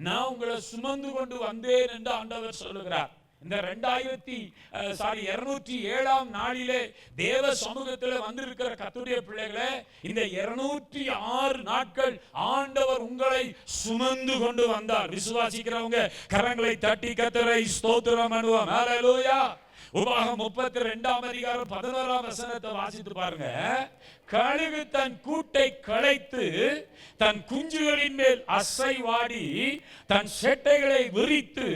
நான் உங்களை சுமந்து கொண்டு வந்தேன் என்று ஆண்டவர் சொல்லுகிறார். இந்த 207ஆம் நாளிலே தேவ சமூகத்தில் வந்திருக்கிற கர்த்தருடைய பிள்ளைகளே, இந்த 206 நாட்கள் ஆண்டவர் உங்களை சுமந்து கொண்டு வந்தார். விசுவாசிக்கிறவங்க கரங்களை தட்டி கர்த்தரை ஸ்தோத்திரம் பண்ணுவோம். ஹல்லேலூயா. உபாகம் 32ஆம் அதிகாரம் 11ஆம் வசனத்தை வாசித்து பாருங்க. கழுகு தன் கூட்டை களைத்து தன் குஞ்சுகளின் மேல் அசைவாடி தன் செட்டைகளை விரித்து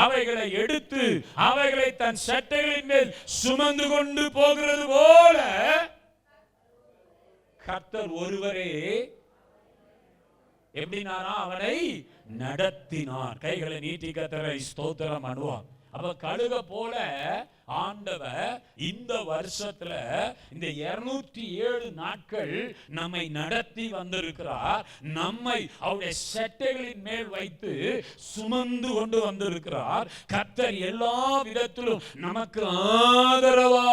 அவைகளை எடுத்து அவைகளை தன் செட்டைகளின் மேல் சுமந்து கொண்டு போகிறது போல கர்த்தர் ஒருவரே எப்படினாரா அவனை நடத்தினார். கைகளை நீட்டி கர்த்தரை ஸ்தோத்திரம் பண்ணுவார். அப்ப கழுக போல ஆண்டவர் இந்த வருஷத்துல இந்த 207 நாட்கள் நம்மை நடத்தி வந்திருக்கிறார். நம்மை அவருடைய செட்டைகளின் மேல் வைத்து சுமந்து கொண்டு வந்திருக்கிறார். கர்த்தர் எல்லா விதத்திலும் நமக்கு ஆதரவா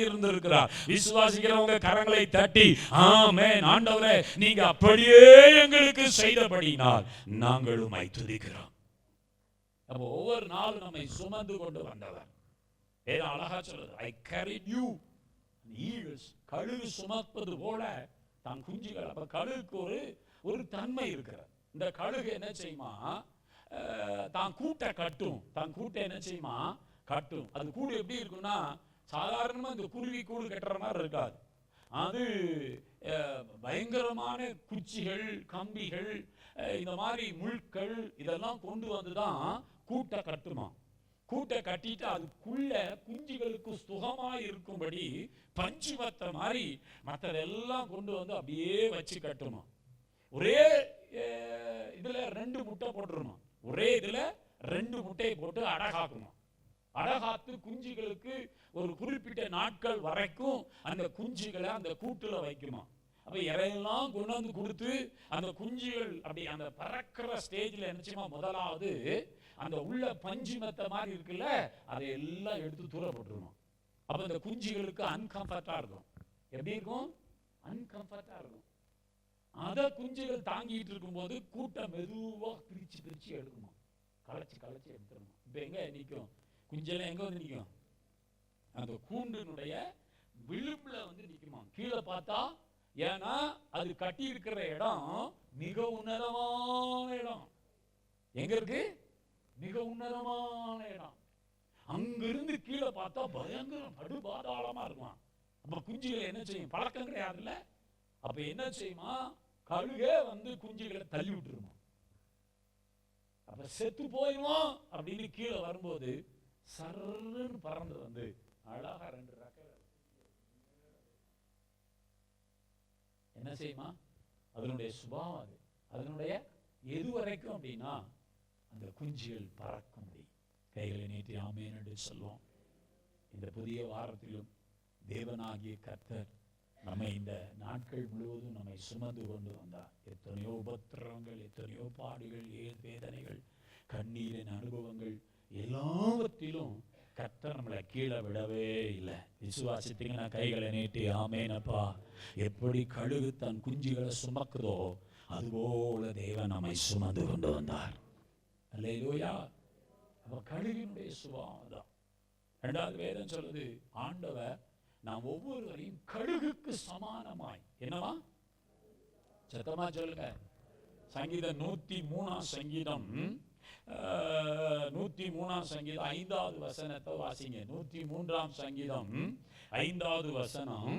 இருந்திருக்கிறார். விசுவாசிக்கிறவங்க கரங்களை தட்டி ஆமென் ஆண்டவரே நீங்க அப்படியே எங்களுக்கு செய்தபடினால் நாங்களும் உம்மை துதிக்கிறோம். அப்போ ஒவ்வொரு நாளும் நம்மை சுமந்து கொண்டு வந்தவர். அழகா சொல்றது, I carried you. கழுகு சுமப்பது போல தான் குஞ்சுகள். அப்ப கழுகுக்கு ஒரு தன்மை இருக்கிறது. இந்த கழுகு என்ன செய்யுமா, தான் கூட்டை கட்டும். தான் கூட்டை என்ன செய்யுமா கட்டும். அது கூடு எப்படி இருக்குன்னா, சாதாரணமா இந்த குருவி கூடு கட்டுற மாதிரி இருக்காது. அது பயங்கரமான குச்சிகள், கம்பிகள், இந்த மாதிரி முள்கள் இதெல்லாம் கொண்டு வந்துதான் கூட்டை கட்டுமா. கூட்டை கட்டிட்டு அதுக்குள்ள குஞ்சுகளுக்கு சுகமா இருக்கும்படி பஞ்சு மத்த மாதிரி மற்றதெல்லாம் கொண்டு வந்து அப்படியே வச்சு கட்டுமா. ஒரே இதுல 2 முட்டை போட்டுருமா. ஒரே இதுல 2 முட்டையை போட்டு அடகாக்குமா. அடகாத்து குஞ்சுகளுக்கு ஒரு குறிப்பிட்ட நாட்கள் வரைக்கும் அந்த குஞ்சுகளை அந்த கூட்டுல வைக்குமா. அப்ப இறையெல்லாம் கொண்டு வந்து கொடுத்து அந்த குஞ்சுகள் அப்படி அந்த பறக்கிற ஸ்டேஜ்ல என்னச்சுமா, முதலாவது அந்த உள்ள பஞ்சு மெத்த மாதிரி இருக்குல்ல அதை எல்லாம் எடுத்து தூர போட்டுருணும். அப்ப அந்த குஞ்சுகளுக்கு அன்கம்ஃபர்டா இருக்கும். எப்படி இருக்கும்? அன்கம்ஃபர்டா இருக்கும். அத குஞ்சுகள் தாங்கிட்டு இருக்கும் போது கூட்டை மெதுவா பிரிச்சு எடுக்கணும். களைச்சு எடுத்துடணும். இப்ப எங்க நிற்கும் குஞ்செல்லாம்? எங்க வந்து நிற்கும்? அந்த கூண்டினுடைய விளிம்புல வந்து நிற்குமா. கீழே பார்த்தா, ஏன்னா அது கட்டி இருக்கிற இடம் மிக உன்னதமான இடம். எங்க இருக்கு? மிக உன்னதமான இடம். அங்கிருந்து கீழே பார்த்தா பயங்கர படுபாதாளமா இருக்குமா. அப்ப குஞ்சுகளை என்ன செய்யும்? பழக்கம் கிடையாதுல்ல. அப்ப என்ன செய்யுமா, கழுகே வந்து குஞ்சுகளை தள்ளி விட்டுருமா. அப்ப செத்து போயிடுவோம் அப்படின்னு கீழே வரும்போது சர்ன்னு பறந்து வந்து அழகா 2 ரெக்கை என்ன செய்யுமா, அதனுடைய சுபாவம் அது. அதனுடைய எது வரைக்கும் அப்படின்னா அந்த குஞ்சுகள் பறக்கும். கைகளை நீட்டி ஆமென் என்று சொல்வோம். இந்த புதிய வாரத்திலும் தேவனாகிய கர்த்தர் நம்மை இந்த நாட்கள் முழுவதும் நம்மை சுமந்து கொண்டு வந்தார். எத்தனையோ உபத்திரவங்கள், எத்தனையோ பாடுகள், வேதனைகள், கண்ணீரின் அனுபவங்கள் எல்லாவற்றிலும் கர்த்தர் நம்மளை கீழே விடவே இல்லை. விசுவாசித்தீங்கன்னா கைகளை நீட்டி ஆமெனப்பா. எப்படி கழுகு தன் குஞ்சுகளை சுமக்குதோ அதுபோல தேவன் நம்மை சுமந்து கொண்டு வந்தார். அல்லேலூயா. அப்ப கழுகினுடைய சுபாவம் தான். 2வது வேதம் சொல்லுது, ஆண்டவர் நாம் ஒவ்வொருவரையும் கழுகுக்கு சமானமாய். என்னவா? சத்தமா சொல்லுங்க. சங்கீதம் 103ஆம் சங்கீதம் 103ஆம் சங்கீதம் 5வது வசனத்தை வாசிங்க. 103ஆம் சங்கீதம் 5வது வசனம்,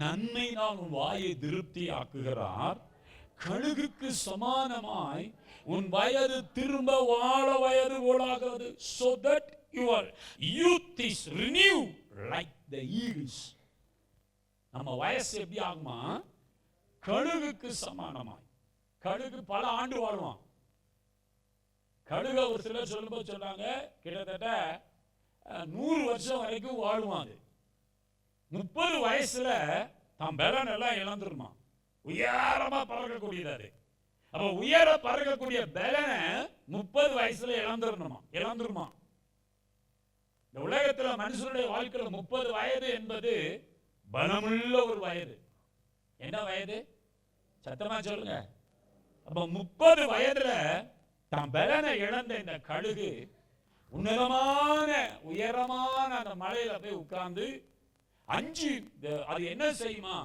நன்மை நான் உன் வாயை திருப்தி ஆக்குகிறார், கழுகுக்கு சமானமாய் உன் வயது திரும்ப வாழ வயது போலாகிறது. So that your youth is renewed like the eagles. நம்ம வயசு எப்படி ஆகுமா? கழுகுக்கு சமானமாய். கழுகு பல ஆண்டு வாழுவான். கழுக ஒரு சிலர் சொல்லும்போது சொன்னாங்க கிட்டத்தட்ட 100 வருஷம் வரைக்கும் வாழுவான். 30 வயசுல தான் பலன் எல்லாம் இழந்துருமா. உயரமா பறக்கக்கூடியது. அப்ப உயர பறக்கக்கூடிய பலனை 30 வயசுல இழந்துருமா. இந்த உலகத்துல மனுஷனுடைய வாழ்க்கையில 30 வயது என்பது பலமுள்ள ஒரு வயது. என்ன வயது? சத்தமா சொல்லுங்க. அப்ப 30 வயதுல தான் பலனை இழந்த இந்த கழுகு உன்னதமான உயரமான அந்த மலையில போய் உட்கார்ந்து அது என்ன செய்யுமா,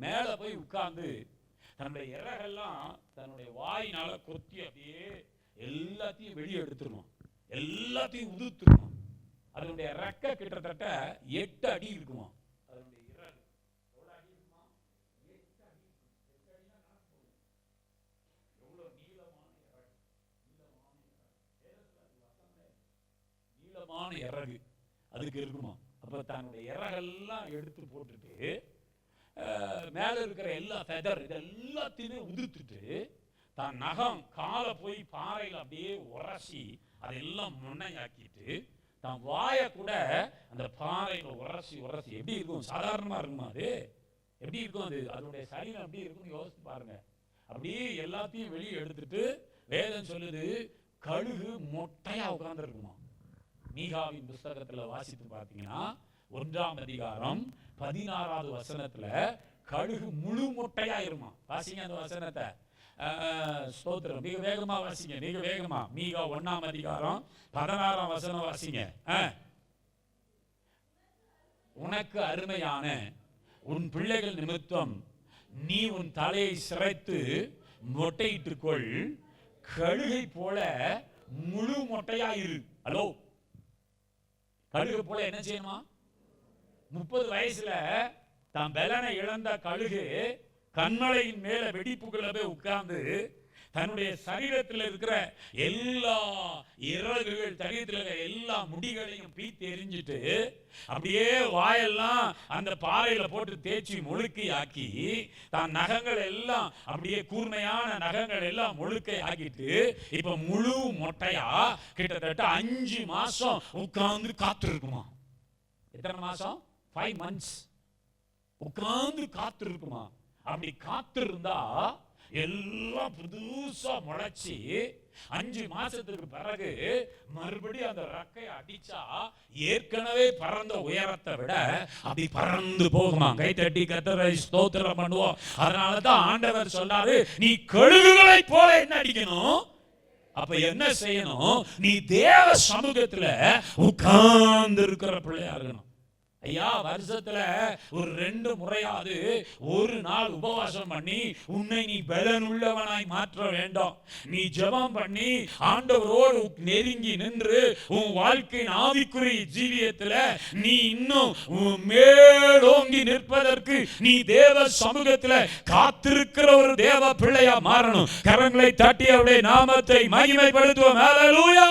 மேல போய் உட்கார்ந்து தன்னுடைய இறகெல்லாம் தன்னுடைய வாயினால கொத்தி அப்படியே எல்லாத்தையும் வெளியே எடுத்துருவோம், எல்லாத்தையும் உதுத்துருவோம். அதனுடைய ரெக்க கிட்டத்தட்ட 8 அடி இருக்குமா. அதனுடைய இறகு எவ்வளவு அடி இருக்குமா? 8 அடி. 8 அடினா கணக்கு போடுங்க. எவ்வளவு நீளமான இறகு, நீளமான இறகு அதுக்கு இருக்குமா. அப்ப தன்னுடைய இறகெல்லாம் எடுத்து போட்டுட்டு மேல இருக்கிற எல்லா ஃபெதர் இதெல்லாத்தையுமே உதிர்த்துட்டு தான் நகம் காலை போய் பாறையில் அப்படியே உரசி அதெல்லாம் முன்னையாக்கிட்டு தான் வாயை கூட அந்த பாறையில உரசி எப்படி இருக்கும்? சாதாரணமா இருக்குமா? அது எப்படி இருக்கும்? அதனுடைய சரீரம் எப்படி இருக்கும்னு யோசிச்சு பாருங்க. அப்படியே எல்லாத்தையும் வெளியே எடுத்துட்டு வேதம் சொல்லுது கழுகு மொட்டையா உட்கார்ந்து இருக்குமா. மீகாவின் புஸ்தகத்துல வாசித்து பார்த்தீங்கன்னா 1ஆம் அதிகாரம் 16வது வசனத்துல கழுகு முழு மொட்டையா இருமா. வாசிங்க அந்த வசனத்தை. ஸ்தோத்திரம். மிக வேகமா வாசிங்க, மிக வேகமா. மீகா 1ஆம் அதிகாரம் 16ஆம் வசனம் வாசிங்க. உனக்கு அருமையான உன் பிள்ளைகள் நிமித்தம் நீ உன் தலையை சிரைத்து மொட்டையிட்டுக் கொள், கழுகை போல முழு மொட்டையாயிரு. ஹலோ, கழுகு போல என்ன செய்யணுமா? 30 வயசுல தான் பலனை இழந்த கழுகு கண்மலையின் மேல வெடிப்புகளை போய் உட்கார்ந்து தன்னுடைய சரீரத்தில் இருக்கிற எல்லா இறகுகள், சரீரத்தில் இருக்கிற எல்லா முடிகளையும் பீத்து எரிஞ்சிட்டு அப்படியே வாயெல்லாம் அந்த பாறையில போட்டு தேய்ச்சி முழுக்கை ஆக்கி தான் நகங்கள் எல்லாம் அப்படியே கூர்மையான நகங்கள் எல்லாம் முழுக்கை ஆக்கிட்டு இப்ப முழு மொட்டையா கிட்டத்தட்ட 5 மாசம் உட்கார்ந்து காத்து இருக்குமா. எத்தனை மாசம்? 5 months உட்கார்ந்து காத்து இருக்குமா. அப்படி காத்து இருந்தா எல்லாம் புதுசா முளைச்சி 5 மாசத்துக்கு பிறகு மறுபடியும் அந்த ரெக்கையை அடிச்சா ஏற்கனவே பறந்த உயரத்தை விட அப்படி பறந்து போகுமா. கை தட்டி கர்த்தரை ஸ்தோத்திரம் பண்ணுவோம். அதனாலதான் ஆண்டவர் சொன்னாரு, நீ கழுகுகளை போல என்ன அடிக்கணும்? அப்ப என்ன செய்யணும்? நீ தேவ சமூகத்துல உட்கார்ந்து இருக்கிற பிள்ளையா இருக்கணும். ஐயா, வருஷத்துல ஒரு 2 முறையாவது ஒரு நாள் உபவாசம் பண்ணி உன்னை நீ பலனுள்ளவனாய் மாற்ற வேண்டும். நீ ஜெபம் பண்ணி ஆண்டவரோடு நெருங்கி நின்று உன் வாழ்க்கையின் ஆவிக்குரிய ஜீவியத்துல நீ இன்னும் மேலோங்கி நிற்பதற்கு நீ தேவ சமூகத்துல காத்திருக்கிற ஒரு தேவ பிள்ளையா மாறணும். கரங்களை தட்டி அவருடைய நாமத்தை மகிமைப்படுத்துவோம். ஹல்லேலூயா.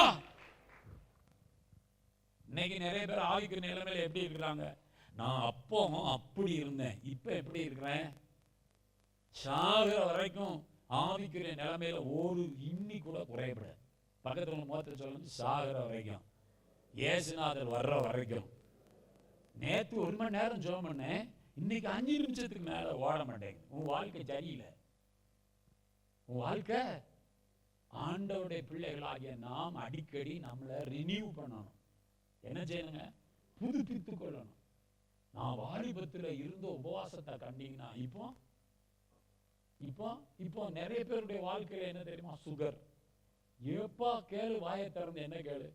இன்னைக்கு நிறைய பேர் ஆவிக்குரிய நிலைமையில எப்படி இருக்கிறாங்க? நான் அப்போ அப்படி இருந்தேன், இப்ப எப்படி இருக்கிறேன்? சாகிற வரைக்கும் ஆவிக்குரிய நிலைமையில ஒரு இன்னி கூட குறையப்படாது. பக்கத்துல முகத்தை சொல்லணும், சாகிற வரைக்கும், இயேசுநாதர் வர்ற வரைக்கும். நேற்று 1 மணி நேரம் ஜெபம் பண்ணேன், இன்னைக்கு 5 நிமிஷத்துக்கு மேல ஓட மாட்டேங்க. உன் வாழ்க்கை சரியில்லை. உன் வாழ்க்கை ஆண்டவருடைய பிள்ளைகளாகிய நாம் அடிக்கடி நம்மளை ரினியூ பண்ணணும். என்ன செய்யணுங்க? புதுப்பித்துக் கொள்ளணும். நான் வாலிபத்தில் இருந்த உபவாசத்தை கண்டீங்கன்னா இப்போ நிறைய பேருடைய வாழ்க்கையில என்ன தெரியுமா? சுகர். எப்பா கேளு, வாயை திறந்து என்ன கேளு?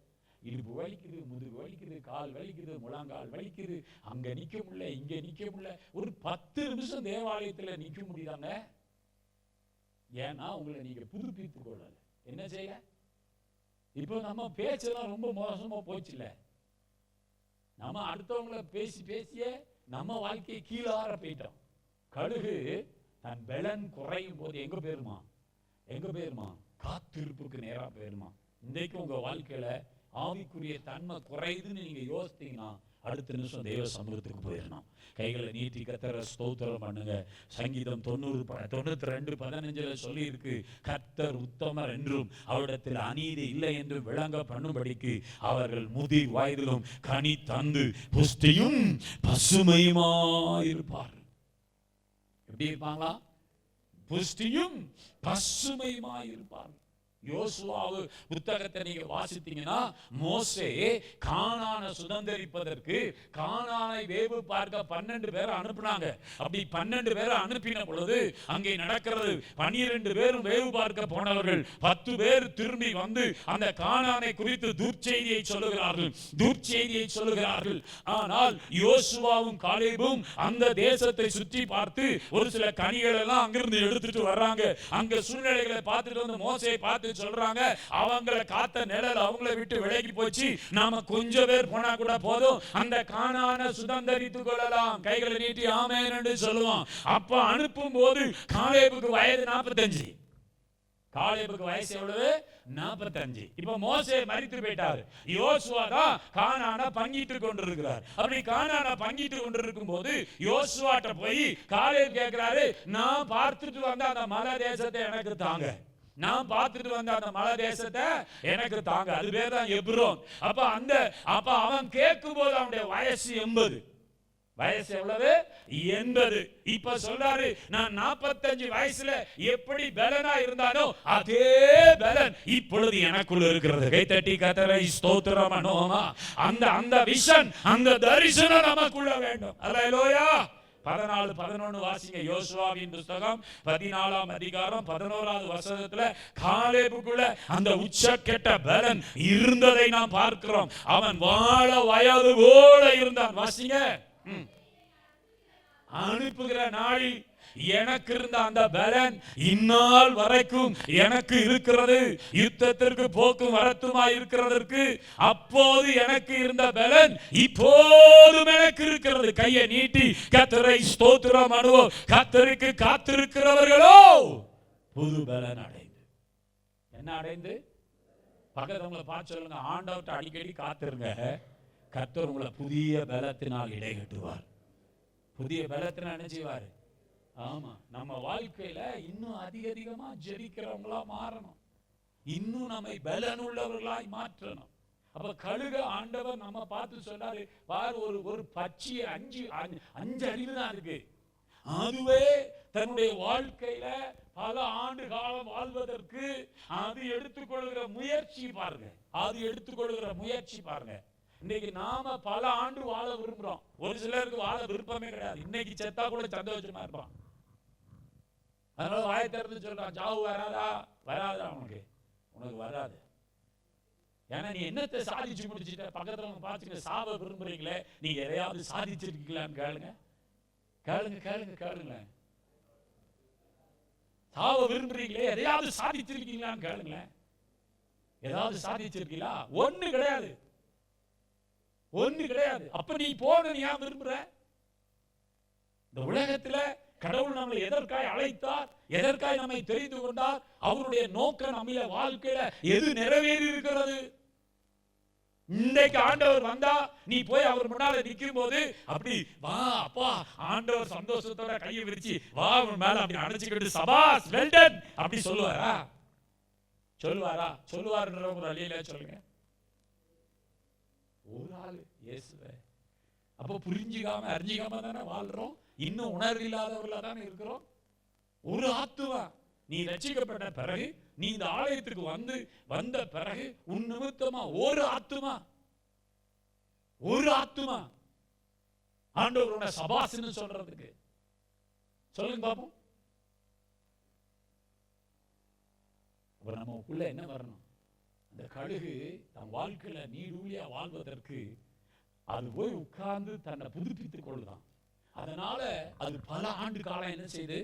இடுப்பு வலிக்குது, முதுகு வலிக்குது, கால் வலிக்குது, முழங்கால் வலிக்குது, அங்க நிக்க முடியல, இங்க நிக்க முடியல. ஒரு 10 நிமிஷம் தேவாலயத்துல நிக்க முடியுதாங்க? ஏன்னா உங்களை நீங்க புதுப்பித்துக் கொள்ளல. என்ன செய்ய? இப்போ நம்ம பேச்செல்லாம் ரொம்ப மோசமா போச்சுல்ல. நம்ம அடுத்தவங்களை பேசியே நம்ம வாழ்க்கையை கீழார போயிட்டோம். கழுகு தன் பலன் குறையும் போது எங்க போயிருமா? காத்திருப்புக்கு நேரா போயிருமா. இன்றைக்கு உங்க வாழ்க்கையில ஆவிக்குரிய தன்மை குறையுதுன்னு நீங்க யோசித்தீங்கன்னா அடுத்த நிமிஷம் தேவ சமூகத்துக்கு போயிடணும். கைகளை நீட்டி கர்த்தரை ஸ்தோத்திரம் பண்ணுங்க. சங்கீதம் 92:15 சொல்லி இருக்கு, கர்த்தர் உத்தமர் என்றும் அவரிடத்தில் அநீதி இல்லை என்று விளங்க பண்ணும்படிக்கு அவர்கள் முதிர் வயதிலும் கனி தந்து புஷ்டியும் பசுமையுமாயிருப்பார். எப்படி இருப்பாங்களா? புஷ்டியும் பசுமையுமாயிருப்பார். யோசுவாவு புத்தகத்தை நீங்க வாசித்தீங்கன்னா மோசே கானானை சுதந்தரிப்பதற்கு கானானை வேவு பார்க்க 12 பேரை அனுப்பினாங்க. அப்படி 12 பேரை அனுப்பின பொழுது அங்கே நடக்கிறது 12 பேரும் வேவு பார்க்க போனவர்கள் 10 பேர் திரும்பி வந்து அந்த கானானை குறித்து துர்ச்செய்தியை சொல்லுகிறார்கள். ஆனால் யோசுவாவும் காலேபும் அந்த தேசத்தை சுற்றி பார்த்து ஒரு சில கனிகள் எல்லாம் அங்கிருந்து எடுத்துட்டு வர்றாங்க. அங்க சூழ்நிலைகளை பார்த்துட்டு வந்து மோசே பார்த்து சொல்றாங்க, அவங்களை காத்த நிழல் அவங்களை விட்டு விலகி போச்சு, நாம கொஞ்சம் பேர் போனா கூட போதும், அந்த கானானை சுதந்தரித்துக் கொள்ளலாம். கைகளை நீட்டி ஆமென் என்று சொல்லுவோம். அப்ப அனுப்பும் போது காலேபுக்கு வயது 45. காலேபுக்கு வயசு எவ்வளவு? 45. இப்ப மோசே மரித்து போயிட்டாரு. யோசுவா தான் கானானை பங்கிட்டு கொண்டிருக்கிறார். அப்படி கானானை பங்கிட்டு கொண்டிருக்கும் போது யோசுவாட்ட போய் காலேப் கேட்கிறாரு, நான் பார்த்துட்டு வந்த அந்த மலை தேசத்தை எனக்கு தாங்க, நான் பார்த்துட்டு வந்த அந்த மலை தேசத்தை எனக்கு தாங்க. அது பேர் தான் எப்ரோன். அப்ப அவன் கேட்கும் போது அவனுடைய வயசு 80. வயசு எவ்வளவு? 80. இப்ப சொல்றாரு, நான் 45 வயசுல எப்படி பலனா இருந்தானோ அதே பலன் இப்பொழுது எனக்குள்ள இருக்கிறது. கைத்தட்டி கர்த்தரை ஸ்தோத்திரம் பண்ணுவோமா? அந்த விஷன், அந்த தரிசனம் நமக்குள்ள வேண்டும். அல்லேலூயா. 14-11 வாசிங்க. யோசுவாவின் புத்தகம் 14ஆம் அதிகாரம் 11வது வசனத்துல காலேபுக்குள்ள அந்த உச்சக்கெட்ட பலன் இருந்ததை நாம் பார்க்கிறோம். அவன் வாழ வயது போல இருந்தான். வாசிங்க. அனுப்புகிற நாளில் எனக்கு இருந்த அந்த பலன் இந்நாள் வரைக்கும் எனக்கு இருக்கிறது. யுத்தத்திற்கு போக்கும் வரத்துமா இருக்கிறதற்கு அப்போது எனக்கு இருந்த பலன் இப்போதும் எனக்கு இருக்கிறது. கையை நீட்டி கர்த்தரை ஸ்தோத்திரம் பண்ணுவோம். கர்த்தருக்கு காத்திருக்கிறவர்களோ புது பலன் அடைந்து. என்ன அடைந்து? பக்கத்துல பார்த்து சொல்லுங்க, ஆண்டவர்கிட்ட அடிக்கடி காத்திருங்க. கர்த்தர் உங்களை புதிய பலத்தினால் இடைகட்டுவார். புதிய பலத்தினால் என்ன செய்வாரு? ஆமா, நம்ம வாழ்க்கையில இன்னும் அதிகமா ஜெபிக்கிறவங்களா மாறணும். இன்னும் நம்மை பலனுள்ளவர்களாய் மாற்றணும். அப்ப கழுக ஆண்டவர் நம்ம பார்த்து சொல்றாரு, பாரு ஒரு பட்சி 5 அறிவு தான் இருக்கு. அதுவே தன்னுடைய வாழ்க்கையில பல ஆண்டு காலம் வாழ்வதற்கு அது எடுத்துக்கொள்கிற முயற்சி பாருங்க. இன்னைக்கு நாம பல ஆண்டு வாழ விரும்புறோம். ஒரு சிலருக்கு வாழ விருப்பமே கிடையாது. இன்னைக்கு செத்தா கூட சந்தோஷமா இருப்பான். அதனால வாயை திறந்து சொல்றான், சாவு வராதா? உனக்கு வராது. ஏன்னா நீ என்னத்தை சாதிச்சு முடிச்சுட்ட? பக்கத்துல பாத்துக்க, சாவ விரும்புறீங்களே, நீங்க எதையாவது சாதிச்சிருக்கீங்களான்னு கேளுங்க. சாவ விரும்புறீங்களே, எதையாவது சாதிச்சிருக்கீங்களான்னு கேளுங்களேன். ஏதாவது சாதிச்சிருக்கீங்களா? ஒண்ணு கிடையாது. அப்ப நீ போன நீ ஏன் விரும்புற? இந்த உலகத்துல கடவுள் நம்மை எதற்காய் அழைத்தார், எதற்காய் நம்மை தெரிந்து கொண்டார், அவருடைய நோக்கம் நம்மள வாழ்க்கையில எது நிறைவேறி இருக்கிறது? இன்றைக்கு ஆண்டவர் வந்தா நீ போய் அவர் முன்னால நிற்கும் போது அப்படி வா அப்பா, ஆண்டவர் சந்தோஷத்தோட கையை விரிச்சு வா அவன் மேல அப்படி அணைச்சுக்கிட்டு சபாஸ் வெல் டன் அப்படி சொல்லுவாருன்ற ஒரு அழியில சொல்லுங்க. ஒரு ஆளு இயேசுவே. அப்ப புரிஞ்சுக்காம அறிஞ்சிக்காம தானே வாழ்றோம். இன்னும் உணர்வு இல்லாதவர்களா தானே இருக்கிறோம். ஒரு ஆத்துமா நீ ரட்சிக்கப்பட்ட பிறகு, நீ இந்த ஆலயத்துக்கு வந்த பிறகு உன் நிமித்தமா ஒரு ஆத்துமா ஆண்டவரோட சபாஸ்ன்னு சொல்றதுக்கு சொல்லுங்க பாப்போம். நமக்குள்ள என்ன வரணும்? அந்த கழுகு தன் வாழ்க்கையில நீடூழியா வாழ்வதற்கு அது போய் உட்கார்ந்து தன்னை புதுப்பித்துக் கொள்ளுதான். அதனால அது பல ஆண்டு காலம் என்ன செய்து,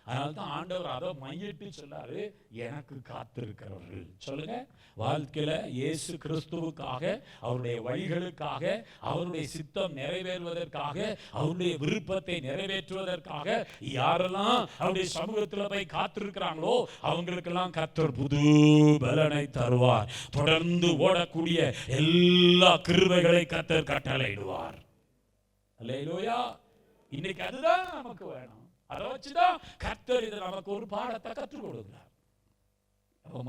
அதனால்தான் ஆண்டவர் அதை மையிட்டு சொல்லாரு, எனக்கு காத்திருக்கிறவர்கள். சொல்லுங்க, வாழ்க்கையில இயேசு கிறிஸ்துவுக்காக, அவருடைய வழிகளுக்காக, அவருடைய சித்தம் நிறைவேறுவதற்காக, அவருடைய விருப்பத்தை நிறைவேற்றுவதற்காக யாரெல்லாம் அவருடைய சமூகத்துல போய் காத்திருக்கிறாங்களோ அவங்களுக்கெல்லாம் கர்த்தர் புது பலனை தருவார். தொடர்ந்து ஓடக்கூடிய எல்லா கிருபைகளை கர்த்தர் கட்டளையிடுவார். அல்லேலூயா. இன்னைக்கு அதுதான் நமக்கு வேணும். அதை வச்சுதான் கர்த்தர் இதை நமக்கு ஒரு பாடத்தை கற்றுக் கொடுக்கிறார்.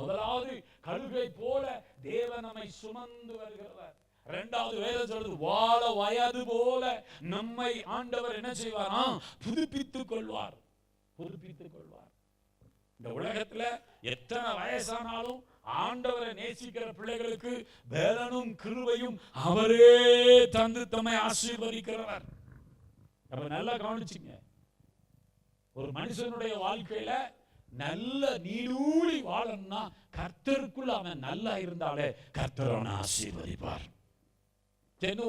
முதலாவது கழுகை போல தேவன் நம்மை சுமந்து வருகிறவர். இரண்டாவது வேதம் சொல்றது, வாழ வயது போல நம்மை ஆண்டவர் என்ன செய்வாரா? புதுப்பித்துக் கொள்வார். இந்த உலகத்துல எத்தனை வயசானாலும் ஆண்டவரை நேசிக்கிற பிள்ளைகளுக்கு பலனும் கிருபையும் அவரே தந்து தம்மை ஆசீர்வதிக்கிறவர். அப்ப நல்லா கவனிச்சுங்க, ஒரு மனுஷனுடைய வாழ்க்கையில நல்ல நீடூழி வாழணும்னா கர்த்தருக்குள்ள அவன் நல்லா இருந்தாலே கர்த்தர் அவனை ஆசீர்வதிப்பார்.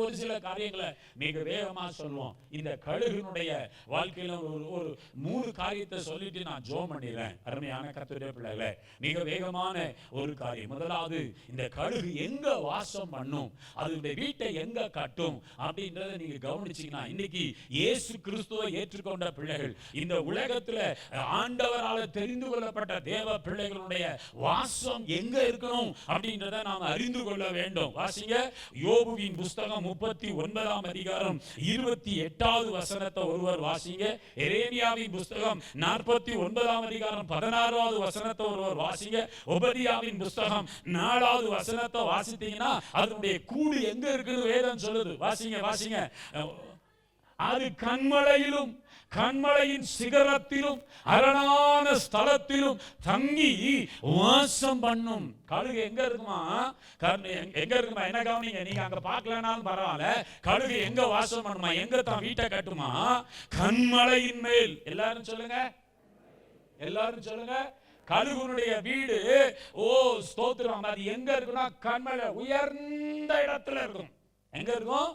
ஒரு சில காரியங்களை மிக வேகமா சொல்லுவோம். இந்த கழுகினுடைய வாழ்க்கையில ஒரு 3 காரியத்தை சொல்லிட்டு நான் ஜெபம் பண்ணிடுறேன். அருமையான கர்த்தருடைய பிள்ளைகளே, மிக வேகமான ஒரு காரியம். முதலாவது, இந்த கழுகு எங்க வாசம் பண்ணும், அதனுடைய வீட்டை எங்க கட்டும் அப்படின்றத நீங்க கவனிச்சீங்கன்னா, இன்னைக்கு இயேசு கிறிஸ்துவை ஏற்றுக்கொண்ட பிள்ளைகள், இந்த உலகத்துல ஆண்டவரால தெரிந்து கொள்ளப்பட்ட தேவ பிள்ளைகளுடைய வாசம் எங்க இருக்கணும் அப்படின்றத நாம் அறிந்து கொள்ள வேண்டும். வாசிங்க, யோபுவின் புஸ்தகம் 39ஆம் அதிகாரம் 28வது வசனத்தை ஒருவர் வாசிங்க. எரேமியாவின் புஸ்தகம் 49ஆம் அதிகாரம் 16வது வசனத்தை ஒருவர் வாசிங்க. ஒபதியாவின் புஸ்தகம் 4வது வசனத்தை வாசித்தீங்கன்னா அதனுடைய கூடு எங்க இருக்குன்னு வேதம் சொல்லுது. வாசிங்க. அது கண்மலையிலும் கண்மலையின் சிகரத்திலும் அரணான ஸ்தலத்திலும் தங்கி வாசம் பண்ணும். கழுகு எங்க இருக்குமா? எங்க இருக்குமா? என்ன கவனிங்க, நீங்க அங்க பார்க்கலனாலும் பரவாயில்ல. கழுகு எங்க வாசம் பண்ணுமா? எங்க தான் வீட்டை கட்டுமா? கண்மலையின் மேல். எல்லாரும் சொல்லுங்க. கழுகுனுடைய வீடு, ஓ ஸ்தோத்திரம், அது எங்க இருக்குன்னா கண்மலை உயர்ந்த இடத்துல இருக்கும். எங்க இருக்கும்?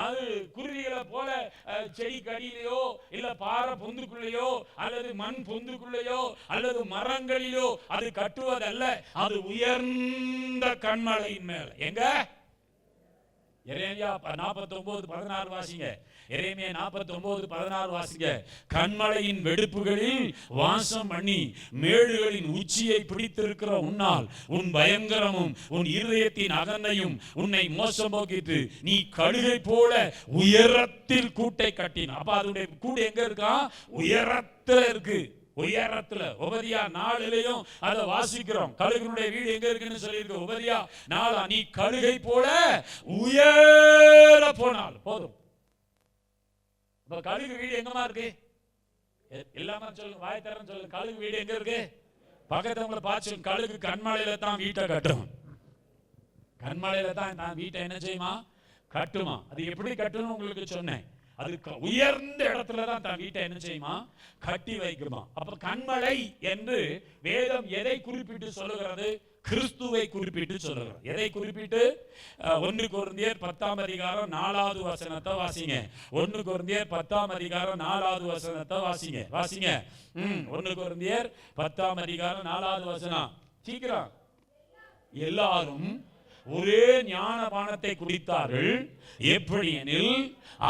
அது குருவிகளை போல செடி கடியிலையோ இல்ல பாறை பொந்துக்குள்ளையோ அல்லது மண் பொந்துக்குள்ளையோ அல்லது மரங்களிலோ அது கட்டுவதல்ல. அது உயர்ந்த கண்மலையின் மேல. எங்க? எரேமியா 49:16 வாசிங்க. எரேமியா 49:16 வாசிங்க. கண்மலையின் வெடுப்புகளில் வாசம் பண்ணி மேடுகளின் உச்சியை பிடித்திருக்கிற உன்னால் உன் பயங்கரமும் உன் இருதயத்தின் அகந்தையும் உன்னை மோசம் போக்கிட்டு நீ கழுகை போல உயரத்தில் கூட்டை கட்டின. அப்ப அதனுடைய கூடு எங்க இருக்கா? உயரத்துல இருக்கு. உயரத்துல. உபதியா 4லயும் அதை வாசிக்கிறோம். கழுகுனுடைய வீடு எங்க இருக்குன்னு சொல்லியிருக்கு. உபதியா 4, நீ கழுகை போல உயர போனால் போதும். இப்ப கழுகு வீடு எங்கமா இருக்கு? எல்லாமே சொல்லுங்க, வாய் தரன்னு சொல்லுங்க. கழுகு வீடு எங்க இருக்கு? பக்கத்தவங்களை பார்த்து, கழுகு கண்மலையில தான் வீட்டை கட்டும். கண்மலையில தான் வீட்டை என்ன செய்யுமா? கட்டுமா. அது எப்படி கட்டணும் உங்களுக்கு சொன்னேன். அது உயர்ந்த இடத்துல தான் தன் வீட்டை என்ன செய்யுமா? கட்டி வைக்குமா. அப்ப கண்மலை என்று வேதம் எதை குறிப்பிட்டு சொல்லுகிறது? கிறிஸ்துவை குறிப்பிட்டு சொல்லுகிறது. எதை குறிப்பிட்டு? 1 கொரிந்தியர் 10ஆம் அதிகாரம் 4வது வசனத்தை வாசிங்க. 1 கொரிந்தியர் 10ஆம் அதிகாரம் 4வது வசனத்தை வாசிங்க. 1 கொரிந்தியர் 10ஆம் அதிகாரம் 4வது வசனம். சீக்கிரம். எல்லாரும் ஒரே ஞானபானத்தை குடித்தார்கள். எப்படி எனில்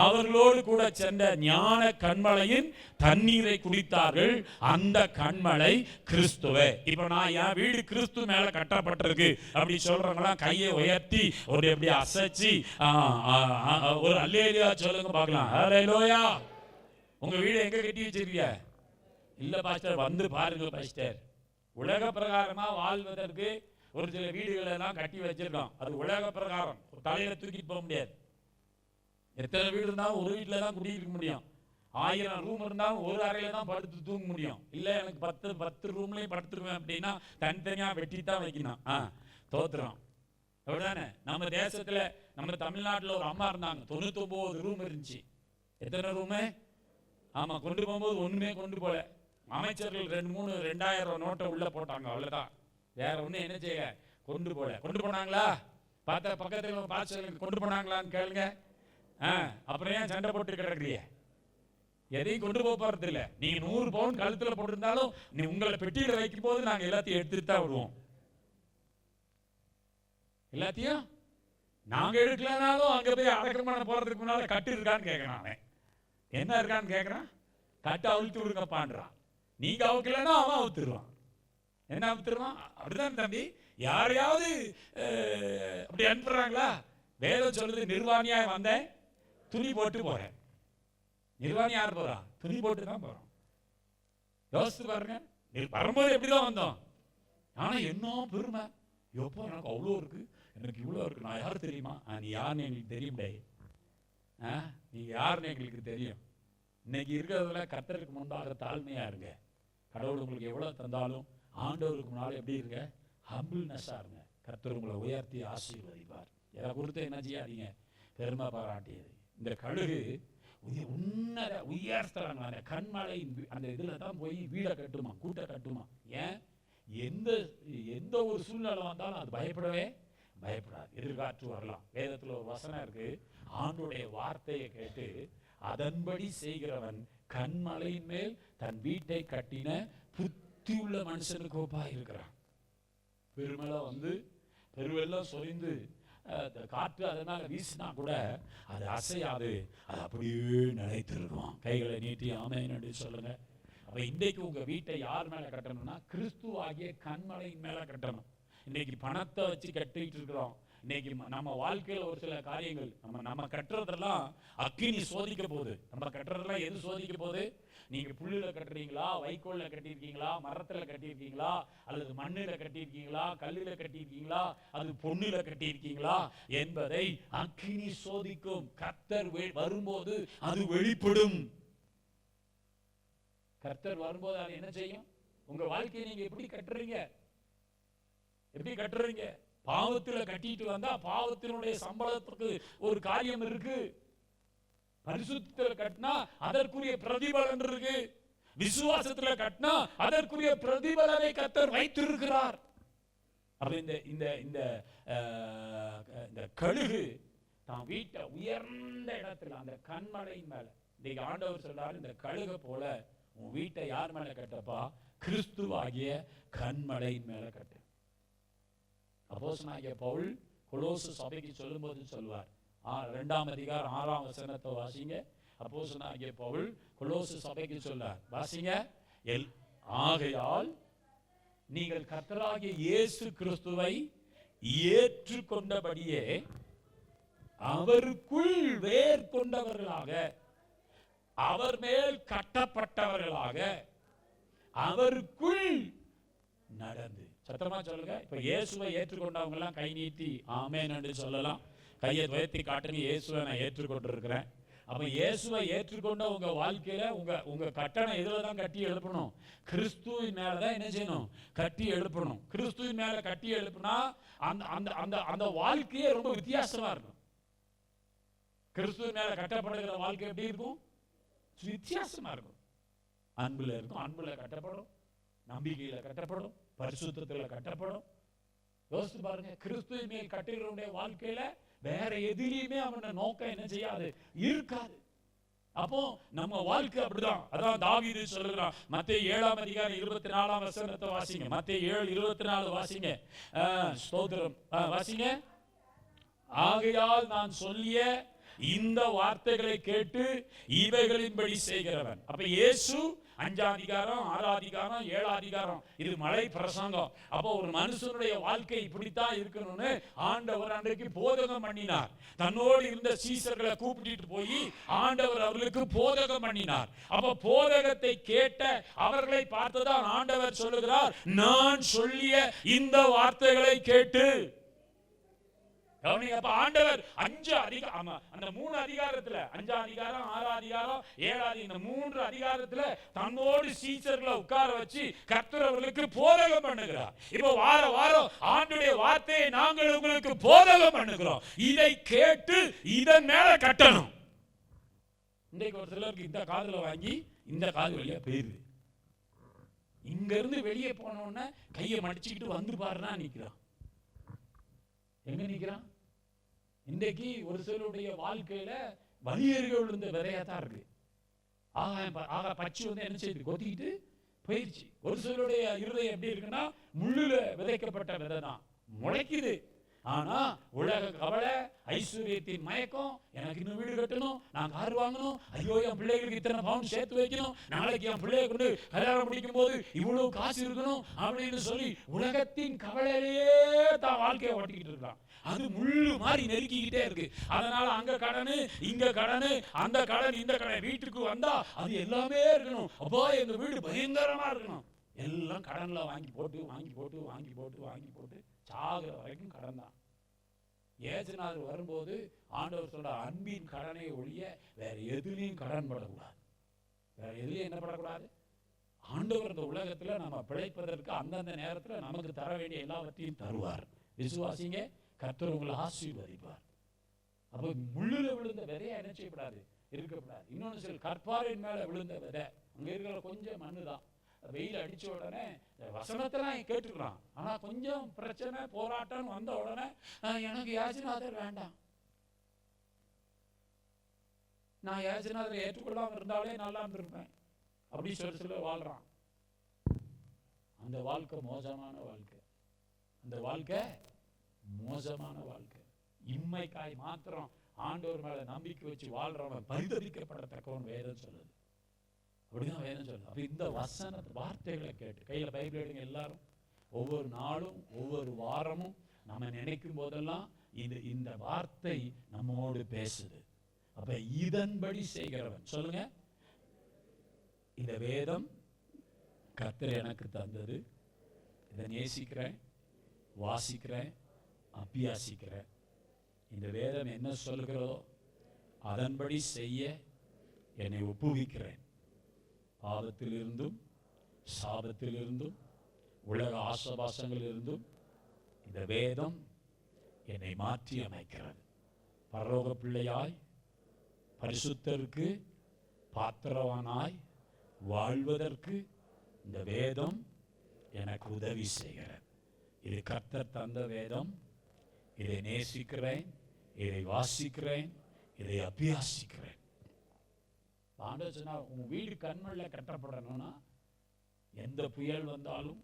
அவர்களோடு கூட சென்ற ஞான கண்மலையின் தண்ணீரை குடித்தார்கள். அந்த கண்மலை கிறிஸ்துவே. இப்ப நான் என் வீடு கிறிஸ்து மேல கட்டப்பட்டிருக்கு அப்படி சொல்றவங்களாம் கையை உயர்த்தி ஒரு எப்படி அசைச்சு ஒரு அல்லேலூயா சொல்லுங்க பார்க்கலாம். அல்லேலூயா. உங்க வீடு எங்க கட்டி வச்சிருக்கீங்க? இல்ல பாஸ்டர், வந்து பாருங்க பாஸ்டர். உலக பிரகாரமா வாழ்வதற்கு ஒரு சில வீடுகள் எல்லாம் கட்டி வச்சிருக்கோம். அது உலக பிரகாரம். தலையில தூக்கிட்டு போக முடியாது. எத்தனை வீடு இருந்தாலும் ஒரு வீட்டுல தான் குடியிருக்க முடியும். 1000 ரூம் இருந்தாலும் ஒரு அறையில தான் படுத்து தூங்க முடியும். இல்ல எனக்கு 10 ரூம்லயும் படுத்துருவேன் அப்படின்னா தனித்தனியா வெட்டி தான் வைக்கணும். தோத்துறோம். அப்படிதானே? நம்ம தேசத்துல, நம்ம தமிழ்நாட்டுல ஒரு அம்மா இருந்தாங்க. 99 ரூம் இருந்துச்சு. எத்தனை ரூமு? ஆமா, கொண்டு போகும்போது ஒண்ணுமே கொண்டு போல. அமைச்சர்கள் 2000 நோட்டை உள்ள போட்டாங்க. அவ்வளவுதான். வேற ஒண்ணு என்ன செய்ய கொண்டு போல. கொண்டு போனாங்களா? பக்கத்துல பார்த்து கொண்டு போனாங்களான்னு கேளுங்க. அப்புறம் ஏன் சண்டை போட்டு கிடக்குறீங்க? எதையும் கொண்டு போறது இல்ல. நீங்க 100 பவுன் கழுத்துல போட்டிருந்தாலும் நீ உங்களை பெட்டியில வைக்கும் போது நாங்க எல்லாத்தையும் எடுத்துட்டு தான் விடுவோம். எல்லாத்தையும் நாங்க எடுக்கலனாலும் அங்க போய் அடக்கமான போறதுக்கு முன்னால கட்டு இருக்கான்னு கேட்கறான். என்ன இருக்கான்னு கேட்கறான். கட்டு அவுழ்த்து விடுங்கப்பான்றான். நீங்க அவுக்கலன்னா அவன் அவுத்துருவான். என்ன அவுத்துருவான்? அப்படிதான் தம்பி. யாரையாவது அப்படி அனுப்புறாங்களா? வேதம் சொல்லுது, நிர்வாணியாய் வந்தேன், துணி போட்டு போறேன். நிர்வாணி யார் போறா? துணி போட்டு தான் போறோம். யோசித்து பாருங்க. வரும்போது எப்படிதான் வந்தோம்? ஆனா என்ன பெருமை, எப்போ எனக்கு அவ்வளோ இருக்கு, எனக்கு இவ்வளோ இருக்கு, நான் யாரு தெரியுமா? நீ யாருன்னு எங்களுக்கு தெரியும். நீ யாருன்னு எங்களுக்கு தெரியும். இன்னைக்கு இருக்கிறதுல கர்த்தருக்கு முன்பாக தாழ்மையா இருங்க. கடவுள் உங்களுக்கு எவ்வளவு தந்தாலும் ஆண்டவருக்கு முன்னால எப்படி இருங்க? ஹம்பிள்னஸாக இருங்க. கர்த்தர் உங்களை உயர்த்தி ஆசீர்வதிப்பார். எதை கொடுத்து என்ன செய்யாதீங்க, பெருமை பாராட்டியது. இந்த கழுகு உன்னத உயர்த்தலாங்க. அந்த கண்மலை அந்த இதில் தான் போய் வீடை கட்டுமா, கூட்டை கட்டுமா. ஏன்? எந்த ஒரு சூழ்நிலை வந்தாலும் அது பயப்படவே பயப்படாது. எதிர்காற்று வரலாம். வேதத்தில் ஒரு வசனம் இருக்கு, ஆண்டுடைய வார்த்தையை கேட்டு அதன்படி செய்கிறவன் கண்மலையின் மேல் தன் வீட்டை கட்டின புத்தி உள்ள மனுஷனுக்கு ஒப்பா இருக்கிறான். பெருமளை வந்து பெருவெல்லாம் சொரிந்து காற்று அதனால வீசினா கூட அது அசையாது, அது அப்படியே நிலைத்திருக்கும். கைகளை நீட்டி ஆமென் என்று சொல்லுங்க. அப்ப இன்றைக்கு உங்க வீட்டை யார் மேல கட்டணும்னா கிறிஸ்து ஆகிய கண்மலையின் மேல கட்டணும். இன்னைக்கு பணத்தை வச்சு கட்டிட்டு இருக்கிறோம். இன்னைக்கு நம்ம வாழ்க்கையில ஒரு சில காரியங்கள் நம்ம கட்டுறதெல்லாம் அக்கினி சோதிக்க போகுது. நம்ம கட்டுறதெல்லாம் எது சோதிக்க போகுது? நீங்க புல்லுல கட்டுறீங்களா, வைக்கோல்ல கட்டியிருக்கீங்களா, மரத்துல கட்டியிருக்கீங்களா, அல்லது மண்ணில கட்டியிருக்கீங்களா, கல்லுல கட்டியிருக்கீங்களா, அது பொண்ணுல கட்டியிருக்கீங்களா என்பதை அக்கினி சோதிக்கும். கர்த்தர் வரும்போது அது வெளிப்படும். கர்த்தர் வரும்போது அது என்ன செய்யும்? உங்க வாழ்க்கையை நீங்க எப்படி கட்டுறீங்க? எப்படி கட்டுறீங்க? பாவத்துல கட்டிட்டு வந்தா பாவத்தினுடைய சம்பளத்துக்கு ஒரு காரியம் இருக்கு. பரிசுத்தத்துல கட்டினா அதற்குரிய பிரதிபலன் இருக்கு. விசுவாசத்துல கட்டினா அதற்குரிய பிரதிபலனை கர்த்தர் வைத்திருக்கிறார். அப்ப இந்த கழுகு தான் வீட்டை உயர்ந்த இடத்துல அந்த கண்மலையின் மேல, இன்னைக்கு ஆண்டவர் சொல்றாரு, இந்த கழுகை போல உன் வீட்டை யார் மேல கட்டப்பா? கிறிஸ்துவாகிய கண்மலையின் மேல கட்டு. அப்போஸ்தலனாகிய பவுல் கொலோசு சபைக்கு சொல்லும்போது சொல்வார், 2ஆம் அதிகாரம் 6ஆம் வசனத்தை வாசிங்க. அப்போஸ்தலனாகிய பவுல் கொலோசு சபைக்கு சொல்றார், வாசிங்க. ஆகையால் நீங்கள் கர்த்தராகிய இயேசு கிறிஸ்துவை ஏற்றுக்கொண்டபடியே அவருக்குள் வேர் கொண்டவர்களாக, அவர் மேல் கட்டப்பட்டவர்களாக, அவருக்குள் நடந்து. சத்தமா சொல்லுங்க. இப்ப இயேசுவை ஏற்றுக்கொண்டவங்க எல்லாம் கை நீட்டி ஆமென் என்று சொல்லலாம். கையை உயர்த்தி காட்டுங்க, இயேசுவை நான் ஏற்றுக்கொண்டிருக்கிறேன். அப்ப இயேசுவை ஏற்றுக்கொண்ட உங்க வாழ்க்கையில உங்க கட்டணம் எதுல தான் கட்டி எழுப்பணும்? கிறிஸ்துவின் மேலதான் என்ன செய்யணும்? கட்டி எழுப்பணும். கிறிஸ்துவின் மேல கட்டி எழுப்புனா அந்த வாழ்க்கையே ரொம்ப வித்தியாசமா இருக்கும். கிறிஸ்துவின் மேல கட்டப்படுகிற வாழ்க்கை எப்படி இருக்கும்? வித்தியாசமா இருக்கும். அன்புல இருக்கும், அன்புல கட்டப்படும், நம்பிக்கையில கட்டப்படும், பரிசுத்தத்துல கட்டப்படும். யோசித்து பாருங்க, கிறிஸ்துவின் மேல் கட்டுகிறவனுடைய வாழ்க்கையில வேற எதிரியுமே அவன நோக்கம் என்ன செய்யாது, இருக்காது. அப்போ நம்ம வாழ்க்கை அப்படிதான். அதான் தாவீது சொல்லுகிறான், மத்தேயு 7ஆம் அதிகாரம் 24ஆம் வசனத்தை வாசிங்க. மத்தேயு 7:24 வாசிங்க. ஸ்தோத்திரம், வாசிங்க. ஆகையால் நான் சொல்லிய இந்த வார்த்தைகளை கேட்டு இவைகளின்படி செய்கிறவன். அப்ப இயேசு 5ஆம் அதிகாரம் 6ஆம் அதிகாரம் 7ஆம் அதிகாரம் இது மலை பிரசங்கம். அப்போ ஒரு மனுஷனுடைய வாழ்க்கை இப்படித்தான் இருக்கணும்னு ஆண்டவர் அன்றைக்கு போதகம் பண்ணினார். தன்னோடு இருந்த சீசர்களை கூப்பிட்டு போய் ஆண்டவர் அவர்களுக்கு போதகம் பண்ணினார். அப்ப போதகத்தை கேட்ட அவர்களை பார்த்துதான் ஆண்டவர் சொல்லுகிறார், நான் சொல்லிய இந்த வார்த்தைகளை கேட்டு. அப்ப ஆண்டவர் 5 அதிகாரம், அந்த 3 அதிகாரத்துல 5ஆம் அதிகாரம் 6ஆம் அதிகாரம் 7ஆம் இந்த 3 அதிகாரத்துல தன்னோடு சீசர்களை உட்கார வச்சு கர்த்தர் அவர்களுக்கு போதகம் பண்ணுகிறார். இப்ப வாரம் ஆண்டுடைய வார்த்தையை நாங்கள் உங்களுக்கு போதகம் பண்ணுகிறோம், இதை கேட்டு இதன் மேல கட்டணும். இன்றைக்கு ஒரு சிலருக்கு இந்த காதுல வாங்கி இந்த காது வழியா போயிருது. இங்க இருந்து வெளியே போனோம்னா கையை மடிச்சுக்கிட்டு வந்து பாருன்னா நிக்கிறான். எங்க நிக்கிறான்? இன்றைக்கு ஒரு சிலருடைய வாழ்க்கையில வலியர்கள் விழுந்த விதையாதான் இருக்கு. ஆக பச்சு வந்து என்ன செய்யுது, கொத்திக்கிட்டு போயிடுச்சு. ஒரு சிலருடைய இருதயம் எப்படி இருக்குன்னா முள்ளுல விதைக்கப்பட்ட விதை தான், முளைக்குது. ஆனா உலக கவலை, ஐஸ்வர்யத்தின் மயக்கம், எனக்கு இன்னும் வீடு கட்டணும், நான் கார் வாங்கணும், ஐயோ என் பிள்ளைகளுக்கு இத்தனை பவுன் சேர்த்து வைக்கணும், நாளைக்கு என் பிள்ளையை கொண்டு கல்யாணம் முடிக்கும் போது இவ்வளவு காசு இருக்கணும் அப்படின்னு சொல்லி உலகத்தின் கவலையிலேயே தான் வாழ்க்கையை ஓட்டிக்கிட்டு இருக்கான். அது முள்ளு மாதிரி நெருக்கிக்கிட்டே இருக்கு. அதனால அங்க கடனு, இங்க கடனு, அந்த கடன், இந்த கடன், வீட்டுக்கு வந்தா அது எல்லாமே இருக்கணும். அப்போ எங்க வீடு பயங்கரமா இருக்கணும். எல்லாம் கடன்ல வாங்கி போட்டு சாகிற வரைக்கும் கடன் தான். ஏசுநாள் வரும்போது ஆண்டவர் சொல்ற, அன்பின் கடனை ஒழிய வேற எதுலையும் கடன் படக்கூடாது. வேற எதுலையும் என்ன படக்கூடாது? ஆண்டவர் இந்த உலகத்துல நம்ம பிழைப்பதற்கு அந்தந்த நேரத்துல நமக்கு தர வேண்டிய எல்லாவற்றையும் தருவார். விசுவாசிங்க, கர்த்தர் உங்களை ஆசீர்வதிப்பார். அப்போ முள்ளுல விழுந்த விதையா என்ன செய்யக்கூடாது, இருக்கக்கூடாது. இன்னொன்னு சில கற்பாரின் மேல விழுந்த விதை, அங்க இருக்கிற கொஞ்சம் மண்ணு தான். வெயில் அடிச்ச உடனே வசனத்தெல்லாம் கேட்டுக்கிறான், ஆனா கொஞ்சம் பிரச்சனை போராட்டம் வந்த உடனே எனக்கு யாஜனாதர் வேண்டாம், நான் யாஜனாதரை ஏற்றுக்கொள்ளாம இருந்தாலே நல்லா இருந்திருப்பேன் அப்படி சொல்லி வாழ்றான். அந்த வாழ்க்கை மோசமான வாழ்க்கை, அந்த வாழ்க்கை மோசமான வாழ்க்கை. இம்மைக்காய் மாத்திரம் ஆண்டவர் மேல நம்பிக்கை வச்சு வாழ்றவன் பரிதபிக்கப்படத்தக்கவன் வேதம் சொல்லுது. அப்படிதான் வேதம் சொல்லுது. அப்ப இந்த வசன வார்த்தைகளை கேட்டு, கையில பைபிள் எடுங்க எல்லாரும், ஒவ்வொரு நாளும் ஒவ்வொரு வாரமும் நம்ம நினைக்கும் போதெல்லாம் இந்த வார்த்தை நம்மோடு பேசுது. அப்ப இதன்படி செய்கிறவன் சொல்லுங்க, இந்த வேதம் கர்த்தர் எனக்கு தந்தது, இதை நேசிக்கிறேன், வாசிக்கிறேன், அபியாசிக்கிறேன். இந்த வேதம் என்ன சொல்கிறதோ அதன்படி செய்ய என்னை ஒப்புவிக்கிறேன். பாவத்திலிருந்தும் சாபத்திலிருந்தும் உலக ஆசபாசங்களிலிருந்தும் இந்த வேதம் என்னை மாற்றி அமைக்கிறது. பரலோக பிள்ளையாய், பரிசுத்தருக்கு பாத்திரவானாய் வாழ்வதற்கு இந்த வேதம் எனக்கு உதவி செய்கிறது. இது கர்த்தர் தந்த வேதம், இதை நேசிக்கிறேன், இதை வாசிக்கிறேன், இதை அபியாசிக்கிறேன். ஆண்டவர் சொன்னார், உன் வீடு கண்மண்ல கட்டப்படணும்னா எந்த புயல் வந்தாலும்,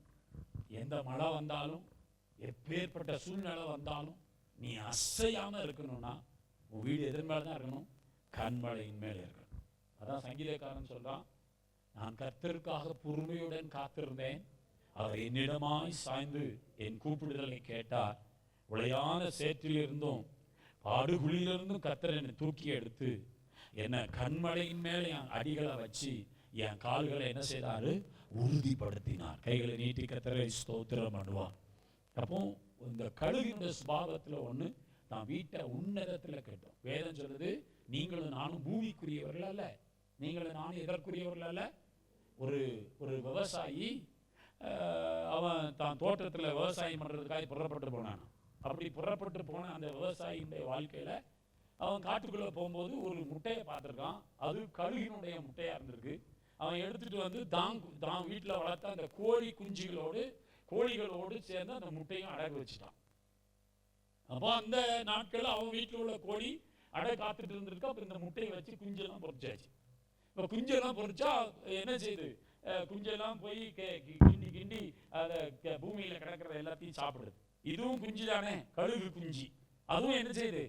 எந்த மழை வந்தாலும், எப்பேற்பட்ட சூழ்நிலை வந்தாலும் நீ அசையாம இருக்கணும்னா உன் வீடு எதன் மேல தான் இருக்கணும், கண்மழையின் மேல இருக்கணும். அதான் சங்கீதக்காரன் சொல்றான், நான் கர்த்தருக்காக பொறுமையுடன் காத்திருந்தேன், அவர் என்னிடமாய் சாய்ந்து என் கூப்பிடுதலை கேட்டார். உளையான சேற்றிலிருந்தும் பாடுகுழியிலிருந்தும் கர்த்தர் என்னை தூக்கி எடுத்து என்ன கண்மலையின் மேல என் அடிகளை வச்சு என் கால்களை என்ன செய்தாரு, உறுதிப்படுத்தினார். கைகளை நீட்டி கர்த்தரை ஸ்தோத்திரம் பண்ணுவான். அப்போ இந்த கழுகினுடைய சுபாவத்துல ஒண்ணு, நான் வீட்டை உன்னதத்துல கேட்டோம். வேதம் சொல்லுது, நீங்களும் நானும் பூமிக்குரியவர்கள் அல்ல, நீங்களும் நானும் எதற்குரியவர்கள் அல்ல. ஒரு விவசாயி அவன் தான் தோட்டத்தில் விவசாயம் பண்ணுறதுக்காக புறப்பட்டு போனான். அப்படி புறப்பட்டு போன அந்த விவசாயியுடைய வாழ்க்கையில் அவன் காட்டுக்குள்ளே போகும்போது ஒரு முட்டையை பார்த்துருக்கான். அது கழுகினுடைய முட்டையாக இருந்திருக்கு. அவன் எடுத்துகிட்டு வந்து தான் வீட்டில் வளர்த்த அந்த கோழிகளோடு சேர்ந்து அந்த முட்டையும் அடகு வச்சுட்டான். அப்போ அந்த நாட்களில் அவன் வீட்டில் உள்ள கோழி அடை காத்துட்டு இருந்திருக்கு. அப்போ இந்த முட்டையை வச்சு குஞ்செல்லாம் பொறிச்சாச்சு. இப்போ குஞ்செல்லாம் பொறிச்சா என்ன செய்யுது, குஞ்செல்லாம் போய் கிண்டி அதை பூமியில கிடக்கிற எல்லாத்தையும் சாப்பிடுது. இதுவும் குஞ்சு தானே, கழுகு குஞ்சு. அதுவும் என்ன செய்யுது,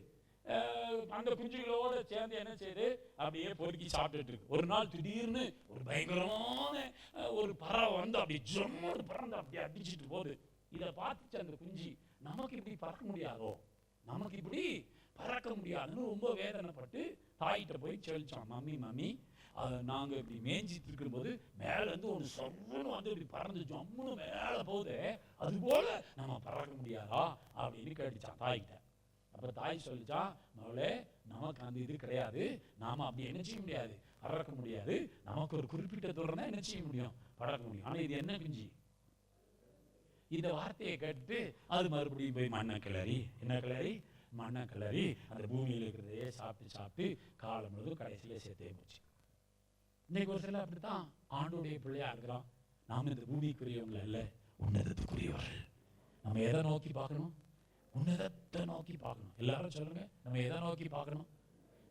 அந்த குஞ்சுகளோட சேர்ந்து என்ன செய்யுது, அப்படியே பொறுக்கி சாப்பிட்டுட்டு இருக்கு. ஒரு நாள் திடீர்னு ஒரு பயங்கரமான ஒரு பறவை வந்து அப்படி ஜம்மோடு பறந்து அப்படி அடிச்சுட்டு போகுது. இதை பார்த்துச்சு அந்த குஞ்சு, நமக்கு இப்படி பறக்க முடியாதோ, நமக்கு இப்படி பறக்க முடியாதுன்னு ரொம்ப வேதனைப்பட்டு தாயிட்ட போய் சொல்லிச்சான், மம்மி நாங்க இப்படி மேய்ஞ்சிட்டு இருக்கும்போது மேல இருந்து ஒரு சொர்ணம் வந்து இப்படி பறந்துச்சு, அம்முன்னு மேல போகுது, அது போல நம்ம பறக்க முடியாதா அப்படின்னு கேட்டுச்சான் தாய்கிட்ட. அப்புறம் தாய் சொல்லிச்சான், மகளே நமக்கு அந்த இது கிடையாது, நாம அப்படி என்ன செய்ய முடியாது, பறக்க முடியாது, நமக்கு ஒரு குறிப்பிட்ட தூரம் தான் என்ன செய்ய முடியும், பறக்க முடியும். ஆனா இது என்ன குஞ்சு? இந்த வார்த்தையை கேட்டு அது மறுபடியும் போய் மண்ணை கிளறி அந்த பூமியில் இருக்கிறதையே சாப்பிட்டு காலம் முழுவதும் கடைசியில சேர்த்தே போச்சு. இன்னைக்கு ஒரு சில அப்படித்தான் ஆண்டுடைய பிள்ளையா இருக்கிறோம். நாம் இந்த பூமிக்குரியவங்க அல்ல, உன்னதத்துக்குரியவர்கள். நம்ம எதை நோக்கி பார்க்கணும், உன்னதத்தை நோக்கி பார்க்கணும். எல்லாரும் சொல்லுங்க, நம்ம எதை நோக்கி பார்க்கணும்?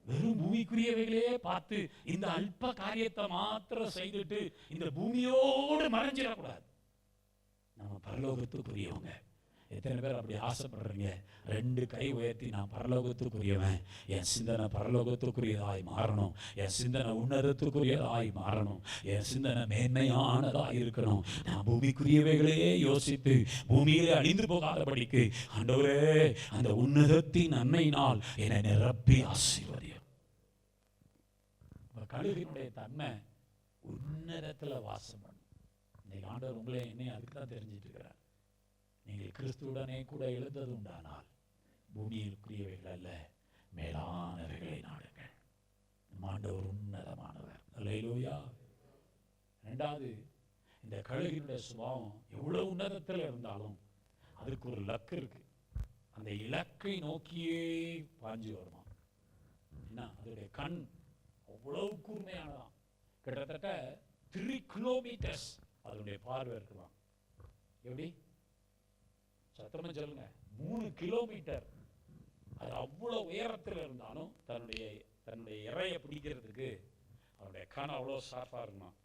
வெறும் பூமிக்குரியவைகளையே பார்த்து இந்த அல்ப காரியத்தை மாத்திரம் செய்துட்டு இந்த பூமியோடு மறைஞ்சிடக்கூடாது. நம்ம பரலோகத்துக்குரியவங்க. எத்தனை பேர் அப்படி ஆசைப்படுறீங்க? 2 கை உயர்த்தி, நான் பரலோகத்துக்குரியவன், என் சிந்தனை பரலோகத்துக்குரியதாய் மாறணும், என் சிந்தனை உன்னதத்துக்குரியதாய் மாறணும், என் சிந்தனை மேன்மையானதாய் இருக்கணும், நான் பூமிக்குரியவைகளையே யோசித்து பூமியிலே அழிந்து போகாதபடிக்கு ஆண்டவரே அந்த உன்னதத்தின் நன்மையினால் என்னை நிரப்பி ஆசீர்வதியும். கழுகினுடைய தன்மை உன்னதத்துல வாசம் பண்ணும். இன்னைக்கு ஆண்டவர் உங்களே என்னை அதுக்கு தான் தெரிஞ்சிட்டு இருக்கிறார். நீங்கள் கிறிஸ்துவுடனே கூட எழுந்தது உண்டானால் பூமியிற்குரியவைகள் அல்ல, மேலானவைகளை நாடுங்கள். ஆண்டவர் உன்னதமானவர். அல்லேலூயா. 2வது, இந்த கழுகினுடைய சுபாவம் எவ்வளவு உன்னதத்தில் இருந்தாலும் அதுக்கு ஒரு இலக்கு இருக்கு. அந்த இலக்கை நோக்கியே பாஞ்சு வருமா. என்ன அதோடைய கண் அவ்வளவு கூர்மையானதான். கிட்டத்தட்ட 3 கிலோமீட்டர்ஸ் அதனுடைய பார்வை இருக்கலாம். எப்படி சத்தமா சொல்லுங்க, 3 கிலோமீட்டர். அது அவ்வளவு உயரத்தில் இருந்தாலும் தன்னுடைய இறையை பிடிக்கிறதுக்கு அவருடைய கண் அவ்வளோ ஷார்ப்பாக இருக்கணும்.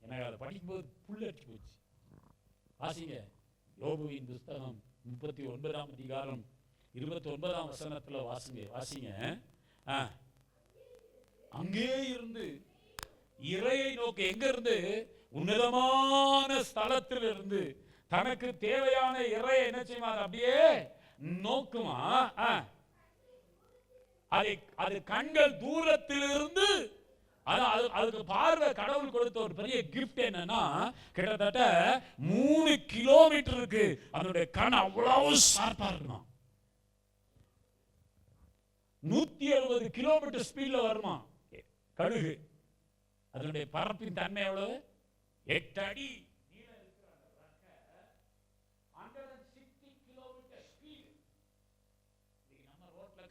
எனக்கு அதை படிக்கும்போது புல்லடிச்சு போச்சு. வாசிங்க யோபுவின் புஸ்தகம் 39ஆம் அதிகாரம் 29ஆம் வசனத்துல வாசிங்க. அங்கே இருந்து இறையை நோக்கி, எங்க இருந்து? உன்னதமான ஸ்தலத்தில் இருந்து தனக்கு தேவையான இறையை என்ன செய்யுமா? அப்படியே நோக்குமா. அது கண்கள் தூரத்திலிருந்து, அதுக்கு பார்வை கடவுள் கொடுத்த ஒரு பெரிய கிஃப்ட் என்னன்னா, கிட்டத்தட்ட 3 கிலோமீட்டருக்கு அதனுடைய கண் அவ்வளவு ஷார்ப்பா இருக்கணும். 170 கிலோமீட்டர் ஸ்பீட்ல வருமா கழுகு. அதனுடைய பரப்பின் தன்மை எவ்வளவு? 8 அடி.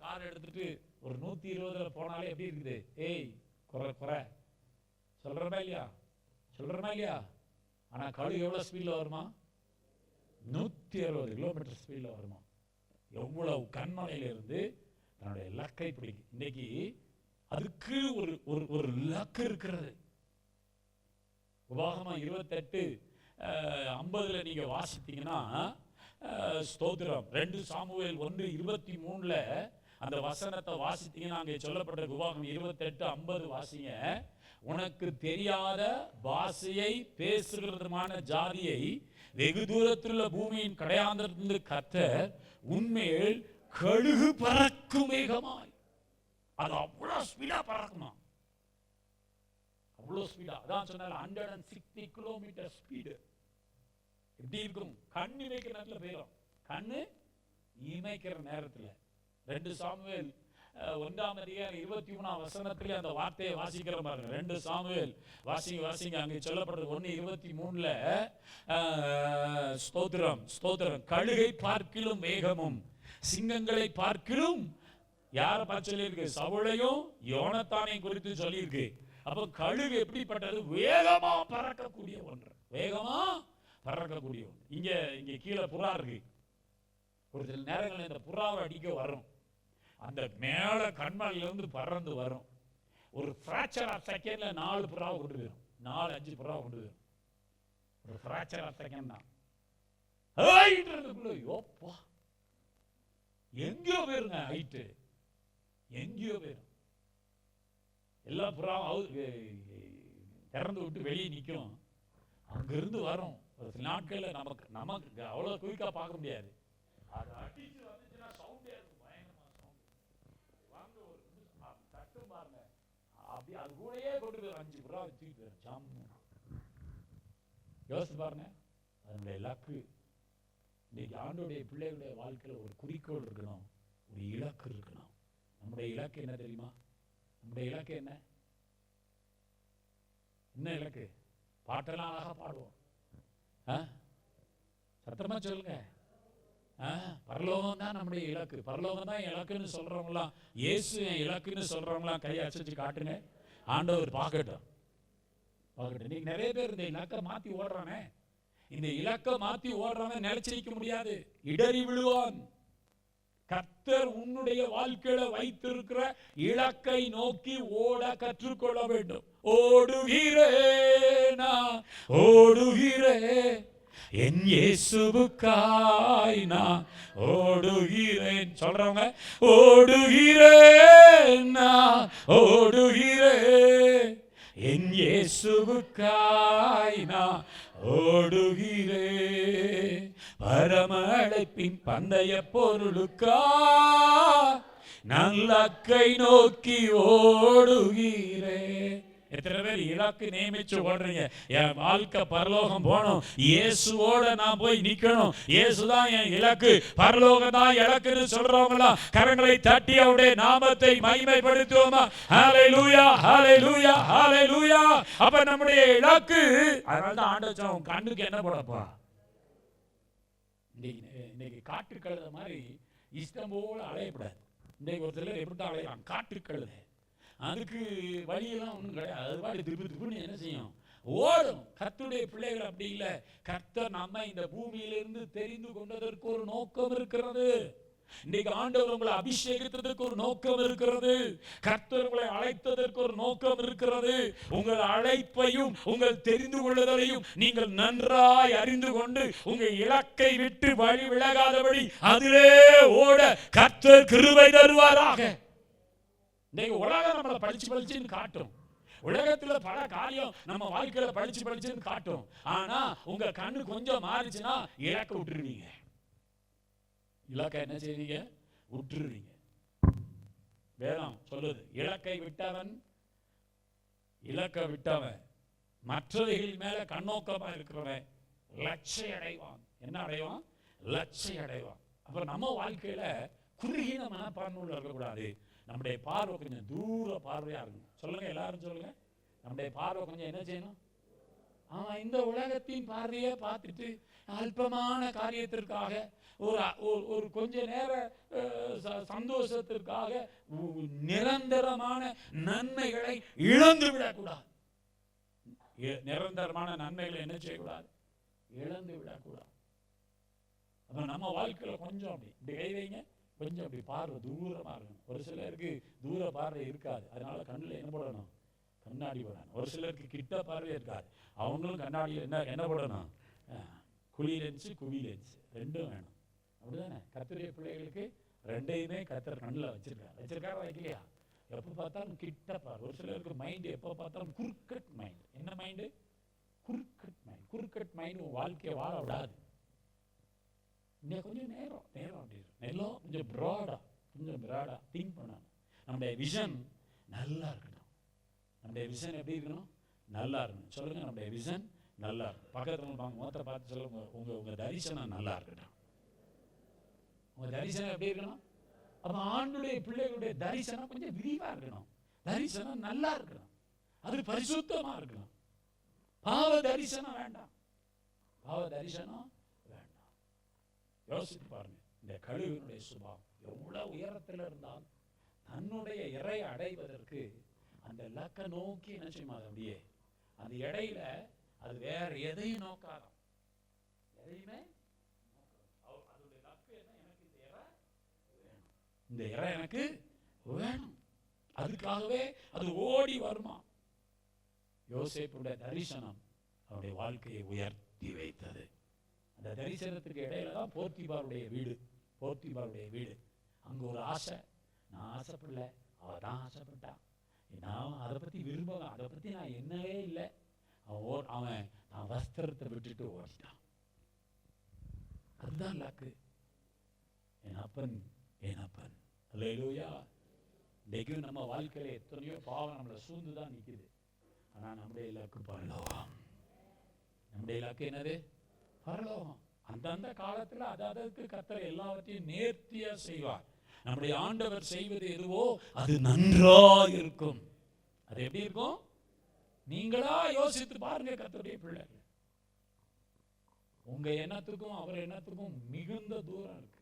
கார் எடுத்துட்டு ஒரு 120 போனாலே எப்படி இருக்குது? ஏய் குறை சொல்றமா இல்லையா? ஆனா கழுகு எவ்வளவு ஸ்பீட்ல வருமா? 160 கிலோமீட்டர் ஸ்பீட்ல வருமா. எவ்வளவு கண்மலையில இருந்து தன்னுடைய லக்கை பிடிக்கும். இன்னைக்கு அதுக்கு ஒரு லக்கு இருக்கிறது. உபாகமம் 28:50 நீங்க வாசித்தீங்கன்னா, ஸ்தோத்திரம், 2 சாமுவேல் 1:23 அந்த வசனத்தை வாசித்தீங்கன்னா, அங்கே சொல்லப்பட்ட உபாகமம் 28:50 வாசிங்க. உனக்கு தெரியாத பாஷையை பேசுகிறதுமான ஜாதியை வெகு தூரத்தில் பூமியின் கடையாந்திரத்திலிருந்து கர்த்தர் உன்மேல் கழுகு பறக்கும் மேகமாய். அது அவ்வளவு ஸ்பீடா பறக்குமா, அவ்வளவு ஸ்பீடா. அதான் சொன்னால 160 கிலோமீட்டர் ஸ்பீடு. எப்படி இருக்கும்? கண்ணு இமைக்கிற நேரத்தில் போயிடும். கண்ணு இமைக்கிற நேரத்தில் 2 சாமுவேல் 1ஆம் அதிகாரம் 23ஆம் வசனத்திலே அந்த வார்த்தையை வாசிக்கிற பாருங்க. 2 சாமுவேல் வாசிங்க. அங்கே சொல்லப்படுறது 1:23 ஸ்தோத்திரம், கழுகை பார்க்கிலும் வேகமும் சிங்கங்களை பார்க்கிலும், யாரை பார்த்து சொல்லியிருக்கு? சவுலையும் யோனத்தானையும் குறித்து சொல்லியிருக்கு. அப்போ கழுகு எப்படிப்பட்டது? வேகமா பறக்கக்கூடிய ஒன்று. இங்க கீழே புறா இருக்கு. ஒரு சில நேரங்களில் இந்த புறாவை அடிக்க வரும். அந்த மேல கண்மலையிலிருந்து பறந்து வரும். ஒரு ஃபிராக்சர் ஆஃப் செகண்ட்ல 4 புறாவை கொண்டு போயிடும். 4-5 புறாவை கொண்டு போயிடும். ஒரு ஃபிராக்சர் ஆஃப் செகண்ட் தான். யோப்பா எங்கேயோ போயிருங்க. ஹைட்டு எங்கேயோ போயிடும். எல்லா புறாவும் திறந்து விட்டு வெளியே நிற்கும். அங்கிருந்து வரும். ஒரு சில நாட்கள்ல நமக்கு அவ்வளவு குயிக்கா பார்க்க முடியாது. அது அடிச்சு வந்துச்சுன்னா சவுண்டே இருக்கும். பயங்கரமா சவுண்ட் வாங்க. ஒரு தட்டும் பாருங்க. அப்படி அது கூடயே கொண்டு போய் 5 புறா தூக்கிட்டு போயிடும். ஜாமு யோசிச்சு பாருங்க. அதனுடைய இலக்கு. இன்னைக்கு ஆண்டோடைய பிள்ளைகளுடைய வாழ்க்கையில ஒரு குறிக்கோள் இருக்கணும், ஒரு இலக்கு இருக்கணும். நம்முடைய இலக்கு என்ன தெரியுமா? நம்முடைய இலக்கு என்ன இலக்கு? பாட்டெல்லாம் அழகா பாடுவோம். சத்தமா சொல்லுங்க. பரலோகம் தான் நம்முடைய இலக்கு. பரலோகம் தான் இலக்குன்னு சொல்றவங்களாம், இயேசு என் இலக்குன்னு சொல்றவங்களாம் கையை அசைச்சு காட்டுங்க. ஆண்டவர் பார்க்கட்டும். இன்னைக்கு நிறைய பேர் இந்த இலக்கை மாத்தி ஓடுறானே. இந்த இலக்கை மாத்தி ஓடுறவன் நிலைச்சிருக்க முடியாது, இடறி விழுவான். கர்த்தர் உன்னுடைய வாழ்க்கையில வைத்திருக்கிற இலக்கை நோக்கி ஓட கற்றுக்கொள்ள வேண்டும். ஓடுகிறேன் என் இயேசுவுக்காய் நான் ஓடுகிறேன். சொல்றவங்க ஓடுகிறேன் என் இயேசுவுக்காய் நான் ஓடுகிறேன். பரம அழைப்பின் பந்தய பொருளுக்கா நல்லக்கை நோக்கி ஓடுகிறேன். எத்தனை பேர் இலக்கு நியமிச்சு ஓடுறீங்க? என் வாழ்க்கை பரலோகம் போகணும், இயேசுவோட நான் போய் நிக்கணும், இயேசுதான் என் இலக்கு, பரலோகம் தான் இலக்குன்னு சொல்றவங்களா கரங்களை தட்டி அவருடைய நாமத்தை மகிமைப்படுத்துவோமா? ஹல்லேலூயா, ஹல்லேலூயா, ஹல்லேலூயா. அப்ப நம்முடைய இலக்கு, அதனால தான் ஆண்டவர் கண்ணுக்கு என்ன போடப்பா, இன்னைக்கு காட்டு கழுத மாதிரி இஷ்டம் போல அலையப்படாது. இன்னைக்கு ஒரு சிலர் எப்படி தான் அலையலாம், காட்டு கழுத. அதுக்கு வழியெல்லாம் ஒன்றும் கிடையாது, அது பாட்டு திருப்பி திருப்பி என்ன செய்யும், ஓடும். கர்த்தருடைய பிள்ளைகள் அப்படி இல்லை. கர்த்தர் நம்ம இந்த பூமியிலிருந்து தெரிந்து கொண்டதற்கு ஒரு நோக்கம் இருக்கிறது. இன்னைக்கு ஆண்டவர் உங்களை அபிஷேகித்ததற்கு ஒரு நோக்கம் இருக்கிறது. கர்த்தர் உங்களை அழைத்ததற்கு ஒரு நோக்கம் இருக்கிறது. உங்கள் அழைப்பையும் உங்கள் தெரிந்து கொள்ளுதலையும் நீங்கள் நன்றாய் அறிந்து கொண்டு உங்கள் இலக்கை விட்டு வழி விலகாதபடி அதிலே ஓட கர்த்தர் கிருபை தருவாராக. இன்னைக்கு உலகம் நம்மளை படிச்சுன்னு காட்டும், உலகத்துல பல காரியம் நம்ம வாழ்க்கையில படிச்சுன்னு காட்டும். ஆனா உங்க கண்ணு கொஞ்சம் மாறிச்சுன்னா இலக்க விட்டுருவீங்க. இலக்கை என்ன செய்வீங்க, விட்டுருவீங்க. வேதம் சொல்லுது, இலக்கை விட்டவன் மற்றவைகள் மேல கண்ணோக்கமா இருக்கிறவன் லட்சிய அடைவான். என்ன அடைவான்? லட்சிய அடைவான். அப்ப நம்ம வாழ்க்கையில குறுகின மனப்பான்மையில் இருக்கக்கூடாது. நம்முடைய பார்வை கொஞ்சம் தூர பார்வையா இருக்கணும். சொல்லுங்க, எல்லாரும் சொல்லுங்க. நம்முடைய பார்வை கொஞ்சம் என்ன செய்யணும்? இந்த உலகத்தின் பார்வையை பார்த்துட்டு அல்பமான காரியத்திற்காக ஒரு கொஞ்ச நேர சந்தோஷத்திற்காக நிரந்தரமான நன்மைகளை இழந்து விடக்கூடாது. நிரந்தரமான நன்மைகளை என்ன செய்யக்கூடாது? இழந்து விடக்கூடாது. அப்ப நம்ம வாழ்க்கையில கொஞ்சம் அப்படி கை வைங்க, கொஞ்சம் அப்படி பார்வை தூரமா இருக்கணும். ஒரு சிலருக்கு தூர பார்வை இருக்காது, அதனால கண்ணில் என்ன போடணும்? கண்ணாடி போடணும். ஒரு சிலருக்கு கிட்ட பார்வை இருக்காது, அவங்களும் கண்ணாடியில் என்ன போடணும்? குழி லென்ஸு, குவி லென்ஸ் ரெண்டும் வேணும். அப்படிதானே? கர்த்தருடைய பிள்ளைகளுக்கு ரெண்டையுமே கர்த்தர் கண்ணில் வச்சிருக்காரு வைக்கலையா? எப்போ பார்த்தாலும் கிட்ட பாரு. ஒரு சிலருக்கு மைண்டு எப்போ பார்த்தாலும் குறுக்கட் மைண்ட். என்ன மைண்டு? குறுக்கட் மைண்ட். குறுக்கட் மைண்ட் உன் வாழ்க்கையை வாழ விடாது. கொஞ்சம் நேரம் அப்படி நெல்லம் கொஞ்சம் ப்ராடா திங்க் பண்ணணும். நம்முடைய விஷன் நல்லா இருக்கணும். நம்முடைய விஷன் எப்படி இருக்கணும்? நல்லா இருக்கணும். சொல்லுங்க, நம்முடைய விஷன் நல்லா இருக்கும். பக்கத்துல முகத்தை பார்த்து சொல்லுங்க, உங்க தரிசனம் நல்லா இருக்கணும். உங்க தரிசனம் எப்படி இருக்கணும்? அப்ப ஆண்டுடைய பிள்ளைகளுடைய தரிசனம் கொஞ்சம் விரிவா இருக்கணும். தரிசனம் நல்லா இருக்கணும், அது பரிசுத்தமா இருக்கணும். பாவ தரிசனம் வேண்டாம். யோசித்து பாருங்க, இந்த கழுவினுடைய சுபாவம் எவ்வளவு உயரத்தில் இருந்தால் தன்னுடைய இறை அடைவதற்கு அந்த லக்க நோக்கி என்ன செய்யுமா? அப்படியே அந்த இடையில அது வேற எதையும் நோக்காதான். எதையுமே அதோடைய லக்கு என்ன? எனக்கு இந்த இறை வேணும், இந்த இறை எனக்கு வேணும். அதுக்காகவே அது ஓடி வருமா. யோசேப்புடைய தரிசனம் அவருடைய வாழ்க்கையை உயர்த்தி வைத்தது. அந்த தரிசனத்துக்கு இடையில தான் போர்த்திபாருடைய வீடு. அங்க ஒரு ஆசை. நான் ஆசைப்படல, அவ தான் ஆசைப்பட்டான். நான் அதை பத்தி விரும்புவேன், அதை பத்தி நான் என்னவே இல்லை. அவன் தான் வஸ்திரத்தை விட்டுட்டு ஓடிட்டான். அதுதான் லக்கு. என் அப்பன் அல்லேலூயா. இன்னைக்கு நம்ம வாழ்க்கையில எத்தனையோ பாவம் நம்மளை சூழ்ந்துதான் நிக்குது. ஆனா நம்முடைய லக்கு பரலோகம். நம்முடைய லக்கு என்னது? பரலோகம். அந்தந்த காலத்துல அதற்கு கர்த்தர் எல்லாவற்றையும் நேர்த்தியா செய்வார். நம்முடைய ஆண்டவர் செய்வது எதுவோ அது நன்றா இருக்கும். அது எப்படி இருக்கும்? நீங்களா யோசித்து பாருங்க. கர்த்தருடைய பிள்ளைகள், உங்க எண்ணத்துக்கும் அவர் எண்ணத்துக்கும் மிகுந்த தூரம் இருக்கு.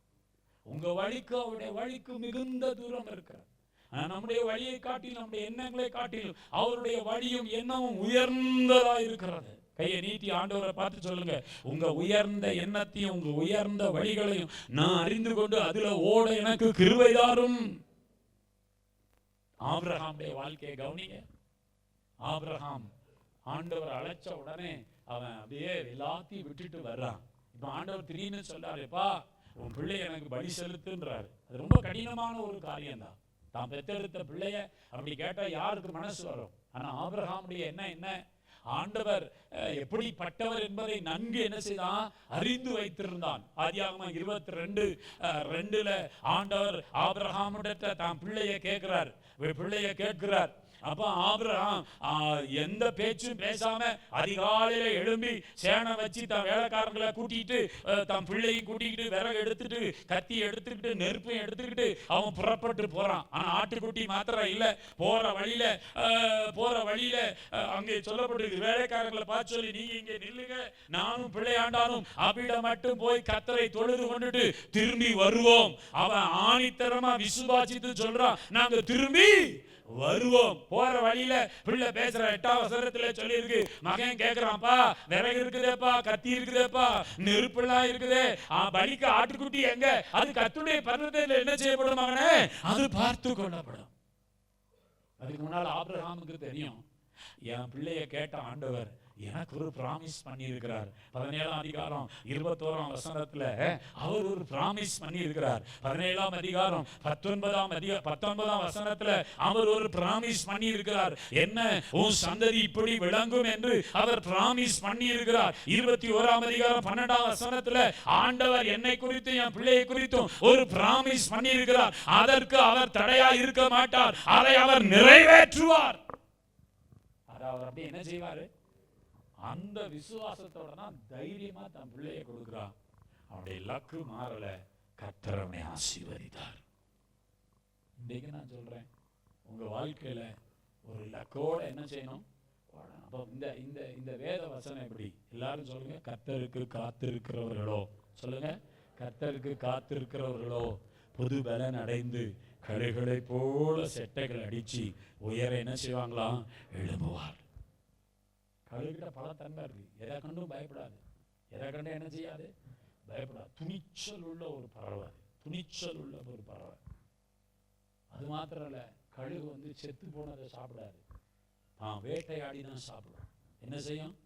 உங்க வழிக்கு அவருடைய வழிக்கு மிகுந்த தூரம் இருக்கு. நம்முடைய வழியை காட்டிலும் நம்முடைய எண்ணங்களை காட்டிலும் அவருடைய வழியும் எண்ணமும் உயர்ந்ததா இருக்கிறது. கையை நீட்டி ஆண்டவரை பார்த்து சொல்லுங்க, உங்க உயர்ந்த எண்ணத்தையும் உங்க உயர்ந்த வழிகளையும் நான் அறிந்து கொண்டு அதுல ஓட எனக்கு கிருபை தாரும். ஆபிரகாமுடைய வாழ்க்கையை கவனிங்க. ஆபிரகாம் ஆண்டவர் அழைச்ச உடனே அவன் அப்படியே எல்லாத்தையும் விட்டுட்டு வர்றான். இப்ப ஆண்டவர் திடீர்னு சொல்றாருப்பா, உன் பிள்ளை எனக்கு பலி செலுத்துன்றாரு. அது ரொம்ப கடினமான ஒரு காரியம் தான். தான் பெற்றெடுத்த பிள்ளைய அப்படி கேட்டா யாருக்கு மனசு வரும்? ஆனா ஆபிரகாமுடைய என்ன ஆண்டவர் எப்படிப்பட்டவர் என்பதை நன்கு என்ன செய்தான்? அறிந்து வைத்திருந்தான். ஆதியாகமம் 22:2 ஆண்டவர் ஆபிரகாமுடைய தான் பிள்ளைய கேட்கிறார். அப்ப ஆபிரகாம் எந்த பேச்சும் பேசாம அதிகாலையில எழும்பி சேனை வச்சு தன் வேலைக்காரங்களை கூட்டிட்டு தன் பிள்ளையும் கூட்டிக்கிட்டு விறகு எடுத்துட்டு கத்தி எடுத்துக்கிட்டு நெருப்பையும் எடுத்துக்கிட்டு அவன் புறப்பட்டு போறான். ஆனா ஆட்டுக்குட்டி மாத்திரம் இல்ல. போற வழியில அங்கே சொல்லப்பட்டிருக்கு, வேலைக்காரங்களை பார்த்து சொல்லி நீங்க இங்கே நில்லுங்க, நானும் பிள்ளையாண்டானும் அவ்விடம் மட்டும் போய் கர்த்தரை தொழுது கொண்டுட்டு திரும்பி வருவோம். அவன் ஆணித்தரமா விசுவாசித்து சொல்றான், நாங்க திரும்பி வருவோம். போற வழியில பிள்ளை பேசுற 8ஆம் வசனத்துல சொல்லி இருக்கு, மகன் கேக்குறான்ப்பா, விறகு இருக்குதேப்பா, கத்தி இருக்குதேப்பா, நெருப்பெல்லாம் இருக்குதே, பலிக்கு ஆட்டுக்குட்டி எங்க? அது கர்த்தருடைய பர்வதத்தில் என்ன செய்யப்படும் மகனே? அது பார்த்து கொள்ளப்படும். அதுக்கு முன்னால ஆபிரகாமுக்கு தெரியும், என் பிள்ளைய கேட்ட ஆண்டவர் எனக்கு ஒரு பிராமிஸ் பண்ணி இருக்கிறார். 17ஆம் அதிகாரம் 21ஆம் வசனத்துல அவர் ஒரு பிராமிஸ் பண்ணி இருக்கிறார். 17ஆம் அதிகாரம் 19ஆம் வசனத்துல அவர் ஒரு பிராமிஸ் பண்ணி இருக்கிறார். என்ன? உன் சந்ததி இப்படி விளங்கும் என்று அவர் பிராமிஸ் பண்ணி இருக்கிறார். 21ஆம் அதிகாரம் 12ஆம் வசனத்துல ஆண்டவர் என்னை குறித்து என் பிள்ளையை குறித்தும் ஒரு பிராமிஸ் பண்ணி இருக்கிறார். அதற்கு அவர் தடையா இருக்க மாட்டார், அதை அவர் நிறைவேற்றுவார். அவர் அப்படி என்ன செய்வாரு? அந்த விசுவாசத்தோட தான் தைரியமா தன் பிள்ளையை கொடுக்கிறான். அவனுடைய லக்கு மாறல, கர்த்தர் அவனை ஆசீர்வதித்தார். இன்னைக்கு நான் சொல்றேன், உங்க வாழ்க்கையில ஒரு லக்கோட என்ன செய்யணும்? அப்ப இந்த வேத வசனம் எப்படி? எல்லாரும் சொல்லுங்க, கர்த்தருக்கு காத்திருக்கிறவர்களோ, சொல்லுங்க, கர்த்தருக்கு காத்திருக்கிறவர்களோ புது பலன் அடைந்து கழுகளை போல செட்டைகள் அடிச்சு உயர என்ன செய்வாங்களாம்? எழும்புவார். கழுகிட்ட பல தன்மை இருக்கு. எதை கண்டும் பயப்படாது, எதை கண்டு என்ன செய்யாது? பயப்படாது. துணிச்சல் உள்ள ஒரு பறவை, துணிச்சல் உள்ள ஒரு பறவை. அது மாத்திரம் இல்ல, கழுகு செத்து போனதை சாப்பிடாது, வேட்டையாடி தான் சாப்பிடும். என்ன செய்யும்?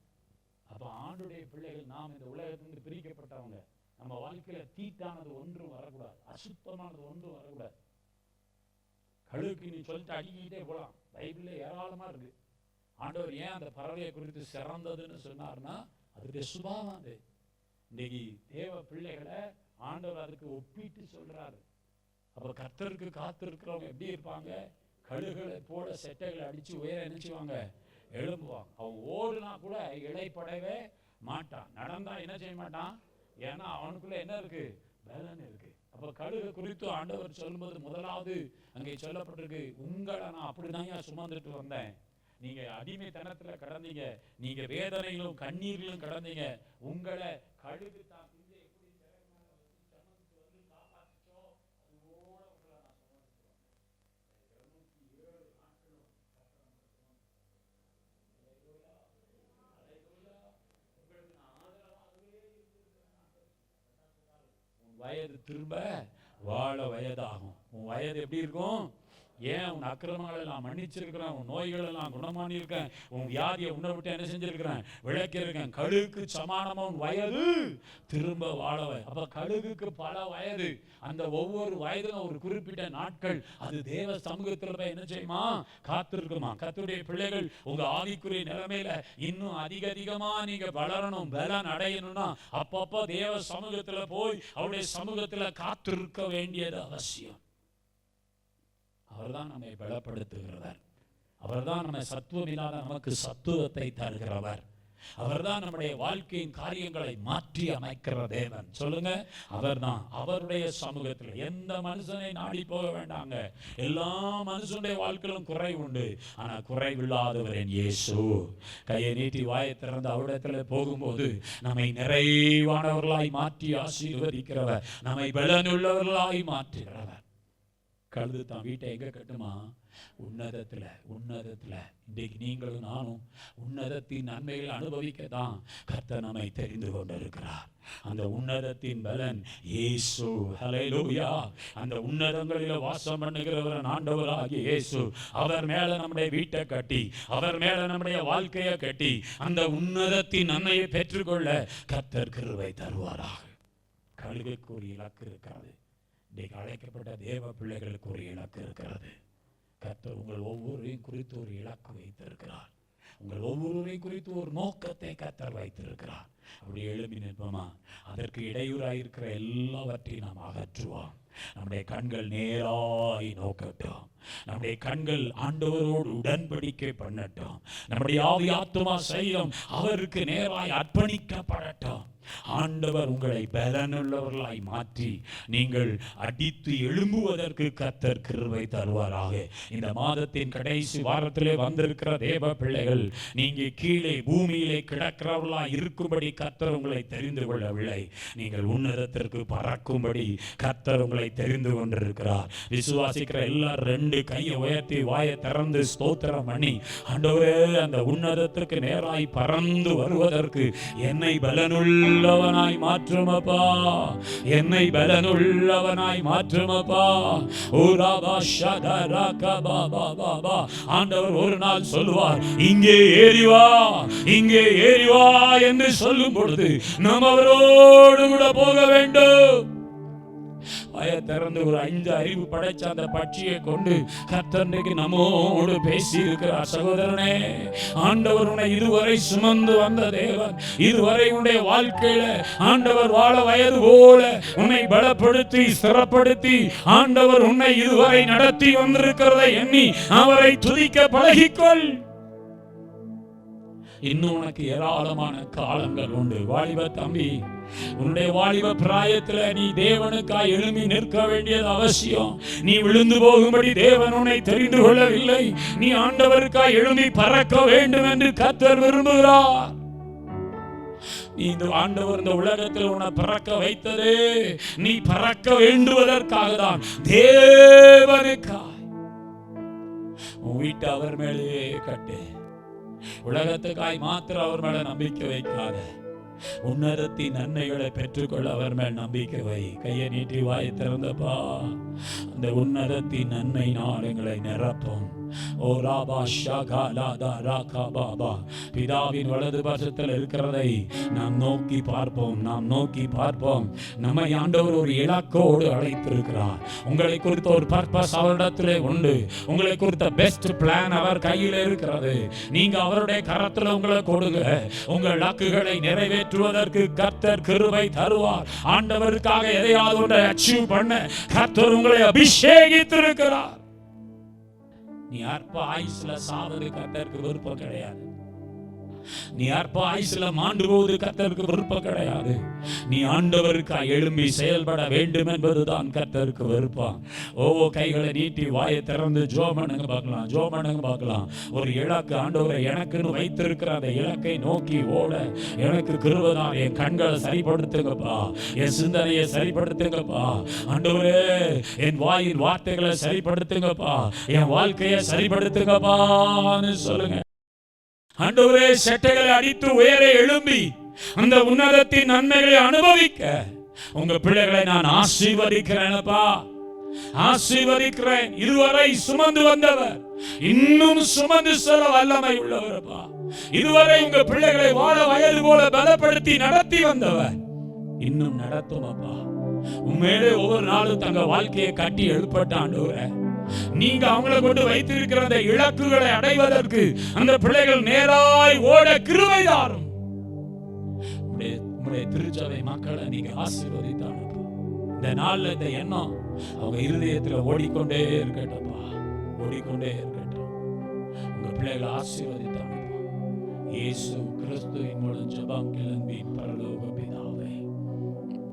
அப்ப ஆண்டுடைய பிள்ளைகள், நாம் இந்த உலகத்திலிருந்து பிரிக்கப்பட்டவங்க, நம்ம வாழ்க்கையில தீட்டானது ஒன்றும் வரக்கூடாது, அசுத்தமானது ஒன்றும் வரக்கூடாது. கழுகுக்கு நீ சொல்லிட்டு அடிக்கிட்டே போலாம், பைபிள்ல ஏராளமா இருக்கு. ஆண்டவர் ஏன் அந்த பறவையை குறித்து சிறந்ததுன்னு சொன்னார்னா, அதுடைய சுபாவம் அது. இன்னைக்கு தேவ பிள்ளைகளை ஆண்டவர் அதுக்கு ஒப்பிட்டு சொல்றாரு. அப்ப கர்த்தருக்கு காத்திருக்கிறவங்க எப்படி இருப்பாங்க? கழுகுகளை போல செட்டைகளை அடிச்சு உயர என்ன செய்வாங்க? எழும்புவாங்க. அவன் ஓடுனா கூட இளைப்படவே மாட்டான், நடந்தா என்ன செய்ய மாட்டான், ஏன்னா அவனுக்குள்ள என்ன இருக்கு? பலன் இருக்கு. அப்ப கழுகு குறித்து ஆண்டவர் சொல்லும்போது முதலாவது அங்கே சொல்லப்பட்டிருக்கு, உங்களை நான் அப்படிதான் சுமந்துட்டு வந்தேன். நீங்க அடிமைத்தனத்துல கடந்தீங்க, நீங்க வேதனையிலும் கண்ணீரிலும் கடந்தீங்க, உங்களை கழுகு தான் வயது திரும்ப வாழ வயதாகும். உன் வயது எப்படி இருக்கும்? ஏன்? உன் அக்கிரமங்களை நான் மன்னிச்சிருக்கிறேன், உன் நோய்களை நான் குணமானி இருக்கேன், உன் வியாதியை உன்னை விட்டு என்ன செஞ்சிருக்கிறேன்? விளக்கியிருக்கேன். கழுகுக்கு சமானமா உன் வயது திரும்ப வாழவை. அப்ப கழுகுக்கு பல வயது, அந்த ஒவ்வொரு வயதும் ஒரு குறிப்பிட்ட நாட்கள் அது தேவ சமூகத்துல போய் என்ன செய்யுமா? காத்திருக்குமா. கர்த்தருடைய பிள்ளைகள் உங்க ஆவிக்குரிய நிலைமையில இன்னும் அதிகமா நீங்க வளரணும், பலன் அடையணும்னா அப்பப்போ தேவ சமூகத்துல போய் அவருடைய சமூகத்துல காத்திருக்க வேண்டியது அவசியம். அவர்தான் நம்மை பலப்படுத்துகிறவர், அவர்தான் நம்ம சத்துவம் இல்லாத நமக்கு சத்துவத்தை தருகிறவர், அவர்தான் நம்முடைய வாழ்க்கையின் காரியங்களை மாற்றி அமைக்கிற தேவன். சொல்லுங்க, அவர்தான். அவருடைய சமூகத்தில் எந்த மனுஷனை நாடி போக வேண்டாங்க. எல்லா மனுஷனுடைய வாழ்க்கையிலும் குறை உண்டு, ஆனா குறைவில்லாதவர் என் இயேசு. கையை நீட்டி வாயை திறந்து அவரிடத்துல போகும்போது நம்மை நிறைவானவர்களாய் மாற்றி ஆசீர்வதிக்கிறவர், நம்மை பலனுள்ளவர்களாய் மாற்றுகிறவர். கழுது தான் வீட்டை எங்க கட்டுமா? உன்னதத்துல. இன்றைக்கு நீங்களும் நானும் உன்னதத்தின் நன்மைகளை அனுபவிக்கத்தான் கர்த்தர் நம்மை தெரிந்து கொண்டிருக்கிறார். அந்த உன்னதத்தின் பலன் இயேசு. ஹல்லேலூயா. அந்த உன்னதங்களில வாசம் பண்ணுகிறவர் ஆண்டவராகிய இயேசு. அவர் மேல நம்முடைய வீட்டை கட்டி, அவர் மேல நம்முடைய வாழ்க்கையை கட்டி அந்த உன்னதத்தின் நன்மையை பெற்றுக்கொள்ள கர்த்தர் கிருபை தருவாராக. கழுகுக்கு ஒரு இலக்கு இருக்கிறது, இன்றைக்கு அழைக்கப்பட்ட தேவ பிள்ளைகளுக்கு ஒரு இலக்கு இருக்கிறது. கர்த்தர் உங்கள் ஒவ்வொருவரையும் குறித்து ஒரு இலக்கு வைத்திருக்கிறார். உங்கள் ஒவ்வொருவரையும் குறித்து ஒரு நோக்கத்தை கர்த்தர் வைத்திருக்கிறார். அப்படி எழுப்பி நிற்போமா? அதற்கு இடையூறாயிருக்கிற எல்லாவற்றையும் நாம் அகற்றுவோம். நம்முடைய கண்கள் நேராய் நோக்கட்டும். நம்முடைய கண்கள் ஆண்டவரோடு உடன்படிக்கை பண்ணட்டும். நம்முடைய ஆவி ஆத்துமா சரீரம் அவருக்கு நேராய் அர்ப்பணிக்கப்படட்டும். ஆண்டவர் உங்களை பலனுள்ளவர்களாய் மாற்றி நீங்கள் அடித்து எழும்புவதற்கு கர்த்தர் கிருபை தருவாராக. இந்த மாதத்தின் கடைசி வாரத்திலே வந்திருக்கிற தேவ பிள்ளைகள், நீங்க கீழே பூமியிலே கிடக்கிறவர்களாய் இருக்கும்படி கர்த்தர் உங்களை தெரிந்து கொள்ளவில்லை. நீங்கள் உன்னதத்திற்கு பறக்கும்படி கர்த்தர் உங்களை தெரிந்து கொண்டிருக்கிறார். விசுவாசிக்கிற எல்லாரும் 2 கையை உயர்த்தி வாயை திறந்து ஸ்தோத்திரம் பண்ணி, ஆண்டவரே அந்த உன்னதத்திற்கு நேராய் பறந்து வருவதற்கு என்னை பலனுள்ளவனாய் மாற்றுமப்பா, என்னை பலனுள்ளவனாய் மாற்றுமப்பா. ஆண்டவர் ஒரு நாள் சொல்லுவார், இங்கே ஏறிவா, இங்கே ஏறிவா என்று சொல்லும் பொழுது நாம் அவரோடு கூட போக வேண்டும். திறந்து ஒரு 5 அறிவு படைச்ச அந்த பட்சியை கொண்டு கர்த்தருக்கு நம்மோடு பேசி இருக்கிறார். சகோதரனே, ஆண்டவர் உன்னை இதுவரை சுமந்து வந்த தேவன், இதுவரை உன்னுடைய வாழ்க்கையில ஆண்டவர் வாழ வயது போல உன்னை பலப்படுத்தி ஸ்திரப்படுத்தி ஆண்டவர் உன்னை இதுவரை நடத்தி வந்திருக்கிறதை எண்ணி அவரை துதிக்க பழகிக்கொள். இன்னும் உனக்கு ஏராளமான காலங்கள் உண்டு. வாலிப தம்பி, உன்னுடைய வாலிப பிராயத்தில் நீ தேவனுக்காய் எழும்பி நிற்க வேண்டியது அவசியம். நீ விழுந்து போகும்படி தேவன் உன்னை தெரிந்து கொள்ளவில்லை. நீ ஆண்டவருக்காய் எழும்பி பறக்க வேண்டும் என்று கர்த்தர் விரும்புகிறார். நீ இந்த ஆண்டவர் இந்த உலகத்தில் உன்னை பறக்க வைத்ததே நீ பறக்க வேண்டுவதற்காக தான். தேவனுக்காய் உன் வீட்டை அவர் மேலே கட்டு. உலகத்துக்காய் மாத்திரம் அவர் மேல நம்பிக்கை வைக்காத. உன்னதத்தின் நன்மைகளை பெற்றுக்கொள்ள அவர் மேல் நம்பிக்கை வை. கையை நீட்டி வாய் திறந்தப்பா, அந்த உன்னதத்தின் நன்மை நாடுகளை நிரப்பும். ஓ ராபா ஷாகாலாதா ராகா பாபா, பிதாவின் வலது பட்சத்தில் இருக்கிறதை நாம் நோக்கி பார்ப்போம், நாம் நோக்கி பார்ப்போம். நம்மை ஆண்டவர் ஒரு இலக்கோடு அழைத்திருக்கிறார். உங்களை குறித்த ஒரு பர்பஸ் அவரிடத்திலே உண்டு. உங்களை குறித்த பெஸ்ட் பிளான் அவர் கையில் இருக்கிறது. நீங்க அவருடைய கரத்தில் உங்களை கொடுங்க. உங்கள் இலக்குகளை நிறைவேற்றுவதற்கு கர்த்தர் கிருபை தருவார். ஆண்டவருக்காக எதையாவது ஒன்றை அச்சீவ் பண்ண கர்த்தர் உங்களை அபிஷேகித்திருக்கிறார். நீ அற்ப ஆயுசுல சாவது கர்த்தருக்கு விருப்பம் கிடையாது. நீ அற்ப ஆயுசுல மாண்டு போவது கர்த்தருக்கு விருப்பம் கிடையாது. நீ ஆண்டவருக்காய் எழும்பி செயல்பட வேண்டும் என்பதுதான் கர்த்தருக்கு விருப்பம். கைகளை நீட்டி வாயை திறந்து ஜெபம் பண்ணுங்க பார்க்கலாம், ஜெபம் பண்ணுங்க பார்க்கலாம். ஒரு இலக்கு ஆண்டவரை எனக்குன்னு வைத்திருக்கிற அந்த இலக்கை நோக்கி ஓட எனக்கு கிருபை தான். என் கண்களை சரிப்படுத்துங்கப்பா, என் சிந்தனையை சரிப்படுத்துங்கப்பா. ஆண்டவரே, என் வாயின் வார்த்தைகளை சரிப்படுத்துங்கப்பா, என் வாழ்க்கையை சரிப்படுத்துங்கப்பான்னு சொல்லுங்க. ஆண்டவரே, செட்டைகளை அடித்து உயர எழும்பி அந்த உன்னதத்தின் நன்மைகளை அனுபவிக்க உங்க பிள்ளைகளை நான் ஆசீர்வதிக்கிறேனப்பா, ஆசீர்வதிக்கிறேன். இதுவரை சுமந்து வந்தவர் இன்னும் சுமந்து செல்ல வல்லமை உள்ளவரப்பா. இதுவரை உங்க பிள்ளைகளை வாழ வயது போல பலப்படுத்தி நடத்தி வந்தவர் இன்னும் நடத்துமப்பா. உண்மையிலே ஒவ்வொரு நாளும் தங்க வாழ்க்கையை கட்டி எழுப்பட்ட ஆண்டவரே, நீங்க அவங்களை கொண்டு வைத்திருக்கிற அந்த இலக்குகளை அடைவதற்கு அந்த பிள்ளைகள் நேராய் ஓட கிருபை தாரும். உங்களுடைய திருச்சபை மக்களை நீங்க ஆசீர்வதித்தானப்பா. இந்த நாள்ல இந்த எண்ணம் அவங்க இருதயத்துல ஓடிக்கொண்டே இருக்கட்டப்பா, ஓடிக்கொண்டே இருக்கட்டும். உங்க பிள்ளைகளை ஆசீர்வதித்தானப்பா. இயேசு